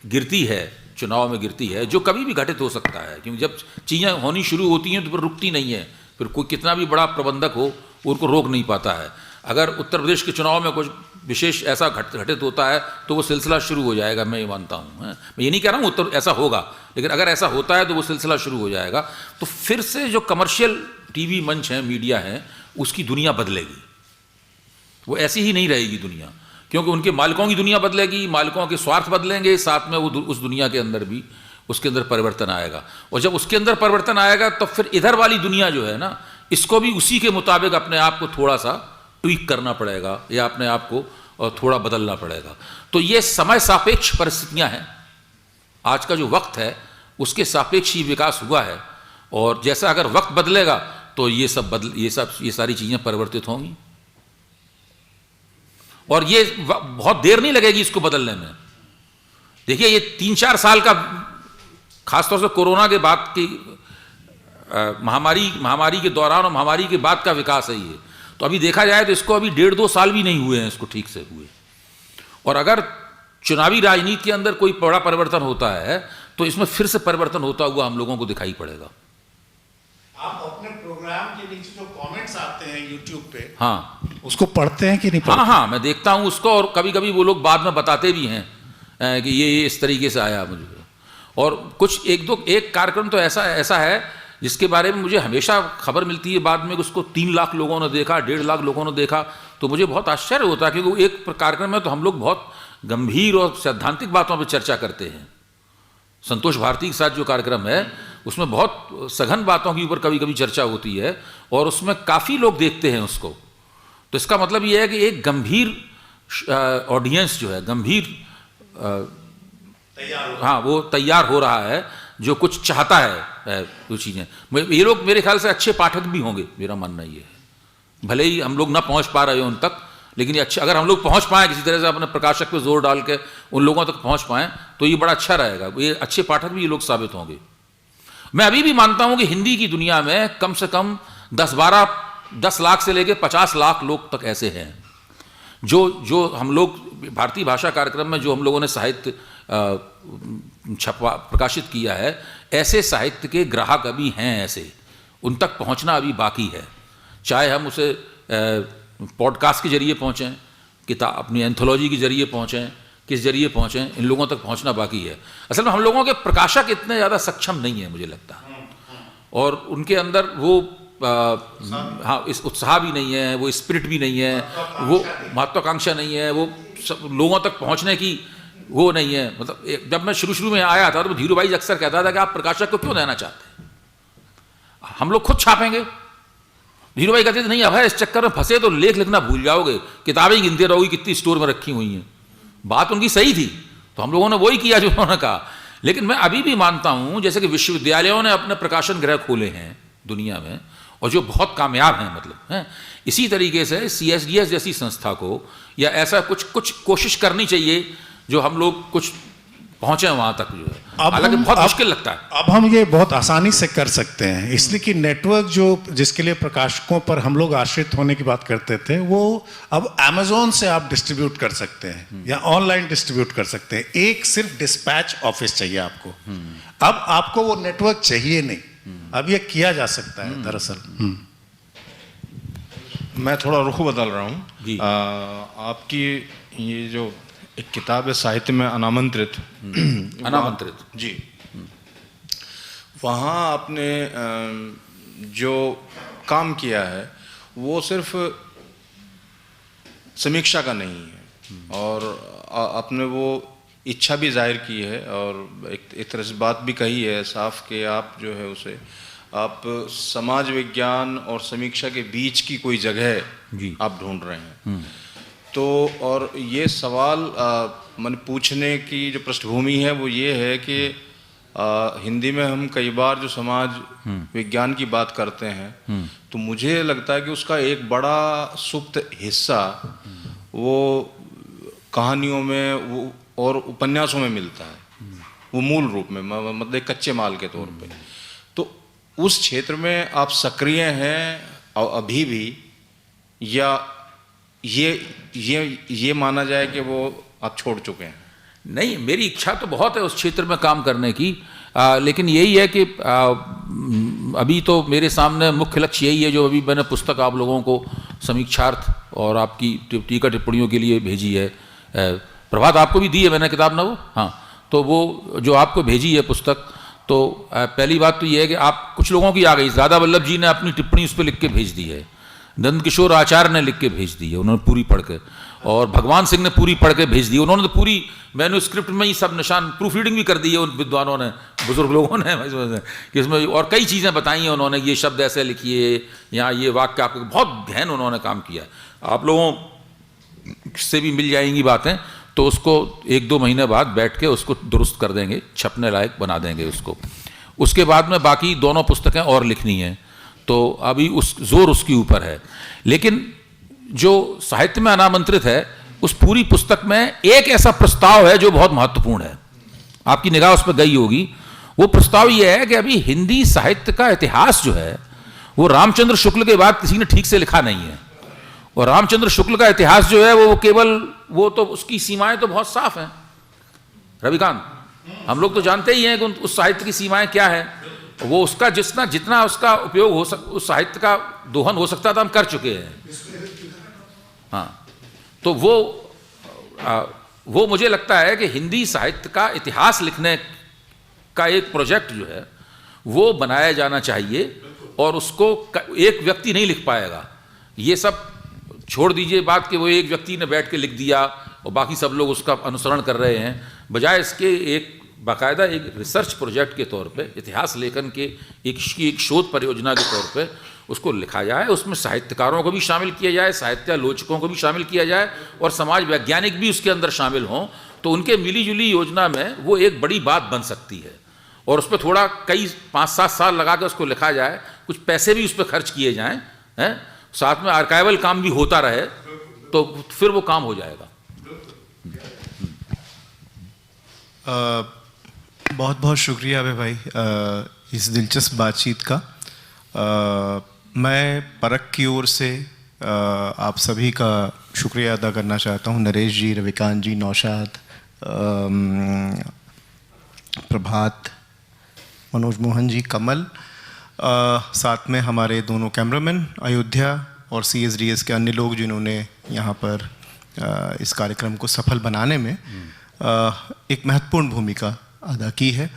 गिरती है, चुनाव में गिरती है, जो कभी भी घटित हो सकता है, क्योंकि जब चीज़ें होनी शुरू होती हैं तो फिर रुकती नहीं है, फिर कोई कितना भी बड़ा प्रबंधक हो उनको रोक नहीं पाता है। अगर उत्तर प्रदेश के चुनाव में कुछ विशेष ऐसा घटित होता है तो वो सिलसिला शुरू हो जाएगा, मैं ये मानता हूँ। मैं ये नहीं कह रहा हूँ उत्तर ऐसा होगा, लेकिन अगर ऐसा होता है तो वो सिलसिला शुरू हो जाएगा। तो फिर से जो कमर्शियल टीवी मंच हैं, मीडिया हैं, उसकी दुनिया बदलेगी। वो ऐसी ही नहीं रहेगी दुनिया, क्योंकि उनके मालिकों की दुनिया बदलेगी, मालिकों के स्वार्थ बदलेंगे, साथ में वो उस दुनिया के अंदर भी उसके अंदर परिवर्तन आएगा। और जब उसके अंदर परिवर्तन आएगा तो फिर इधर वाली दुनिया जो है ना, इसको भी उसी के मुताबिक अपने आप को थोड़ा सा ट्वीक करना पड़ेगा या अपने आप को थोड़ा बदलना पड़ेगा। तो ये समय सापेक्ष परिस्थितियां हैं। आज का जो वक्त है उसके सापेक्ष ही विकास हुआ है, और जैसा अगर वक्त बदलेगा तो ये सारी चीज़ें परिवर्तित होंगी, और ये बहुत देर नहीं लगेगी इसको बदलने में। देखिए, ये 3-4 साल का, खासतौर से कोरोना के बाद की महामारी के दौरान और महामारी के बाद का विकास है ये। तो अभी देखा जाए तो इसको अभी 1.5-2 साल भी नहीं हुए हैं इसको ठीक से हुए। और अगर चुनावी राजनीति के अंदर कोई बड़ा परिवर्तन होता है तो इसमें फिर से परिवर्तन होता हुआ हम लोगों को दिखाई पड़ेगा। आप अपने प्रोग्राम के नीचे जो कमेंट्स आते हैं यूट्यूब पे, हाँ, उसको पढ़ते हैं कि नहीं पढ़ते? हाँ, मैं देखता हूँ उसको, और कभी कभी वो लोग बाद में बताते भी हैं कि ये इस तरीके से आया मुझे। और कुछ एक कार्यक्रम तो ऐसा है जिसके बारे में मुझे हमेशा खबर मिलती है बाद में, उसको 3 लाख लोगों ने देखा, 1.5 लाख लोगों ने देखा, तो मुझे बहुत आश्चर्य होता है, क्योंकि एक कार्यक्रम में तो हम लोग बहुत गंभीर और सैद्धांतिक बातों पर चर्चा करते हैं। संतोष भारती के साथ जो कार्यक्रम है उसमें बहुत सघन बातों के ऊपर कभी कभी चर्चा होती है, और उसमें काफ़ी लोग देखते हैं उसको। तो इसका मतलब ये है कि एक गंभीर ऑडियंस जो है, गंभीर हाँ, वो तैयार हो रहा है, जो कुछ चाहता है वो चीज़ें। ये लोग मेरे ख्याल से अच्छे पाठक भी होंगे, मेरा मानना ये है। भले ही हम लोग ना पहुंच पा रहे हो उन तक, लेकिन ये अच्छा, अगर हम लोग पहुंच पाएँ किसी तरह से, अपने प्रकाशक पे जोर डाल के उन लोगों तक पहुंच पाएँ तो ये बड़ा अच्छा रहेगा। ये अच्छे पाठक भी ये लोग साबित होंगे। मैं अभी भी मानता हूं कि हिंदी की दुनिया में कम से कम 10 लाख से लेकर 50 लाख लोग तक ऐसे हैं जो हम लोग भारतीय भाषा कार्यक्रम में जो हम लोगों ने साहित्य प्रकाशित किया है, ऐसे साहित्य के ग्राहक अभी हैं ऐसे, उन तक पहुंचना अभी बाकी है। चाहे हम उसे पॉडकास्ट के जरिए पहुँचें, किताब अपनी एंथोलॉजी के जरिए पहुँचें, किस जरिए पहुँचें, इन लोगों तक पहुँचना बाकी है। असल में हम लोगों के प्रकाशक इतने ज़्यादा सक्षम नहीं है मुझे लगता, और उनके अंदर वो हाँ, इस उत्साह भी नहीं है, वो स्पिरिट भी नहीं है, वो महत्वाकांक्षा नहीं है, वो लोगों तक पहुँचने की वो नहीं है। मतलब जब मैं शुरू में आया था तो धीरू भाई अक्सर कहता था कि आप प्रकाशक को क्यों देना चाहते हैं, हम लोग खुद छापेंगे। धीरू भाई कहते थे नहीं, अब है इस चक्कर में फंसे तो लेख लिखना भूल जाओगे, किताबें गिनते रहोगी कितनी स्टोर में रखी हुई हैं। बात उनकी सही थी, तो हम लोगों ने वही किया जो उन्होंने कहा। लेकिन मैं अभी भी मानता हूं, जैसे कि विश्वविद्यालयों ने अपने प्रकाशन गृह खोले हैं दुनिया में और जो बहुत कामयाब हैं, मतलब हैं, इसी तरीके से CSDS जैसी संस्था को या ऐसा कुछ कोशिश करनी चाहिए जो हम लोग कुछ पहुंचे वहां तक, जो है हालांकि बहुत मुश्किल लगता है। अब हम ये बहुत आसानी से कर सकते हैं, इसलिए कि नेटवर्क जो जिसके लिए प्रकाशकों पर हम लोग आश्रित होने की बात करते थे, वो अब Amazon से आप डिस्ट्रीब्यूट कर सकते हैं या ऑनलाइन डिस्ट्रीब्यूट कर सकते हैं। एक सिर्फ डिस्पैच ऑफिस चाहिए आपको। अब आपको वो नेटवर्क चाहिए नहीं, अब ये किया जा सकता है दरअसल। मैं थोड़ा रुख बदल रहा हूँ जी। आपकी ये जो एक किताब है साहित्य में अनामंत्रित, अनामंत्रित जी, वहाँ आपने जो काम किया है वो सिर्फ समीक्षा का नहीं है, और आपने वो इच्छा भी जाहिर की है, और एक तरह से बात भी कही है साफ कि आप जो है उसे आप समाज विज्ञान और समीक्षा के बीच की कोई जगह आप ढूंढ रहे हैं। तो और ये सवाल मैंने पूछने की जो पृष्ठभूमि है वो ये है कि हिंदी में हम कई बार जो समाज विज्ञान की बात करते हैं तो मुझे लगता है कि उसका एक बड़ा सुप्त हिस्सा वो कहानियों में वो और उपन्यासों में मिलता है, वो मूल रूप में, मतलब एक कच्चे माल के तौर पे। तो उस क्षेत्र में आप सक्रिय हैं अभी भी, या ये माना जाए कि वो आप छोड़ चुके हैं? नहीं, मेरी इच्छा तो बहुत है उस क्षेत्र में काम करने की, लेकिन यही है कि अभी तो मेरे सामने मुख्य लक्ष्य यही है, जो अभी मैंने पुस्तक आप लोगों को समीक्षार्थ और आपकी टीका टिप्पणियों के लिए भेजी है। प्रभात आपको भी दी है मैंने किताब ना, वो हाँ, तो वो जो आपको भेजी है पुस्तक, तो पहली बात तो ये है कि आप कुछ लोगों की आ गई, दादा वल्लभ जी ने अपनी टिप्पणी उस पर लिख के भेज दी है, नंद किशोर आचार्य ने लिख के भेज दी है, उन्होंने पूरी पढ़ के, और भगवान सिंह ने पूरी पढ़ के भेज दी। उन्होंने तो पूरी मैन्युस्क्रिप्ट में ही सब निशान, प्रूफ रीडिंग भी कर दी है उन विद्वानों ने, बुजुर्ग लोगों ने, कि इसमें और कई चीज़ें बताई हैं उन्होंने, ये शब्द ऐसे लिखिए, यहाँ ये वाक्य, आपको बहुत गहन उन्होंने काम किया। आप लोगों से भी मिल जाएंगी बातें, तो उसको 1-2 महीने बाद बैठ के उसको दुरुस्त कर देंगे, छपने लायक बना देंगे उसको। उसके बाद में बाकी दोनों पुस्तकें और लिखनी हैं, तो अभी जोर उसके ऊपर है। लेकिन जो साहित्य में अनामंत्रित है, उस पूरी पुस्तक में एक ऐसा प्रस्ताव है जो बहुत महत्वपूर्ण है, आपकी निगाह उस पर गई होगी। वो प्रस्ताव ये है कि अभी हिंदी साहित्य का इतिहास जो है, वो रामचंद्र शुक्ल के बाद किसी ने ठीक से लिखा नहीं है। और रामचंद्र शुक्ल का इतिहास जो है वो केवल, वो तो उसकी सीमाएं तो बहुत साफ हैं रविकांत, हम लोग तो जानते ही हैं कि उस साहित्य की सीमाएं क्या है। वो उसका जितना उसका उपयोग हो उस साहित्य का दोहन हो सकता था, हम कर चुके हैं। हाँ, तो वो मुझे लगता है कि हिंदी साहित्य का इतिहास लिखने का एक प्रोजेक्ट जो है वो बनाया जाना चाहिए, और उसको एक व्यक्ति नहीं लिख पाएगा। ये सब छोड़ दीजिए बात कि वो एक व्यक्ति ने बैठ के लिख दिया और बाकी सब लोग उसका अनुसरण कर रहे हैं, बजाय इसके एक बाकायदा एक रिसर्च प्रोजेक्ट के तौर पे, इतिहास लेखन के एक शोध परियोजना के तौर पे उसको लिखा जाए। उसमें साहित्यकारों को भी शामिल किया जाए, साहित्यालोचकों को भी शामिल किया जाए, और समाज वैज्ञानिक भी उसके अंदर शामिल हों, तो उनके मिलीजुली योजना में वो एक बड़ी बात बन सकती है। और उस पर थोड़ा 5-7 साल लगा के उसको लिखा जाए, कुछ पैसे भी उस पर खर्च किए जाएँ, हैं, साथ में आर्काइवल काम भी होता रहे, तो फिर वो काम हो जाएगा। बहुत बहुत शुक्रिया अभय भाई इस दिलचस्प बातचीत का। मैं परख की ओर से आप सभी का शुक्रिया अदा करना चाहता हूँ, नरेश जी, रविकांत जी, नौशाद, प्रभात, मनोज मोहन जी, कमल, साथ में हमारे दोनों कैमरामैन अयोध्या और CSDS के अन्य लोग जिन्होंने यहाँ पर इस कार्यक्रम को सफल बनाने में एक महत्वपूर्ण भूमिका अदा की है।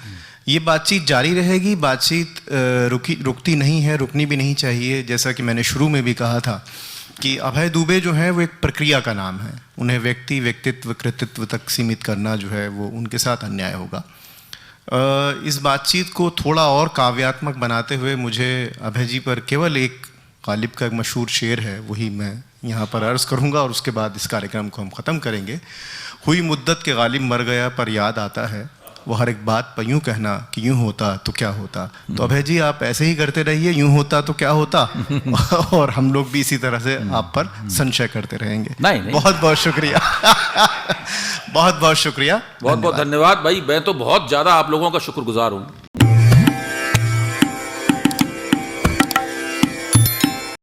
ये बातचीत जारी रहेगी, बातचीत रुकती नहीं है, रुकनी भी नहीं चाहिए। जैसा कि मैंने शुरू में भी कहा था कि अभय दुबे जो है वो एक प्रक्रिया का नाम है, उन्हें व्यक्तित्व कृतित्व तक सीमित करना जो है वो उनके साथ अन्याय होगा। इस बातचीत को थोड़ा और काव्यात्मक बनाते हुए मुझे अभय जी पर केवल एक गालिब का एक मशहूर शेर है, वही मैं यहाँ पर अर्ज़ करूँगा और उसके बाद इस कार्यक्रम को हम ख़त्म करेंगे। हुई मुद्दत के गालिब मर गया पर याद आता है, वो हर एक बात पर यूँ कहना कि यूँ होता तो क्या होता। तो अभय जी आप ऐसे ही करते रहिए, यूँ होता तो क्या होता और हम लोग भी इसी तरह से आप पर संशय करते रहेंगे। नहीं। बहुत बहुत शुक्रिया बहुत बहुत शुक्रिया, बहुत बहुत धन्यवाद भाई। मैं तो बहुत ज़्यादा आप लोगों का शुक्रगुजार हूँ।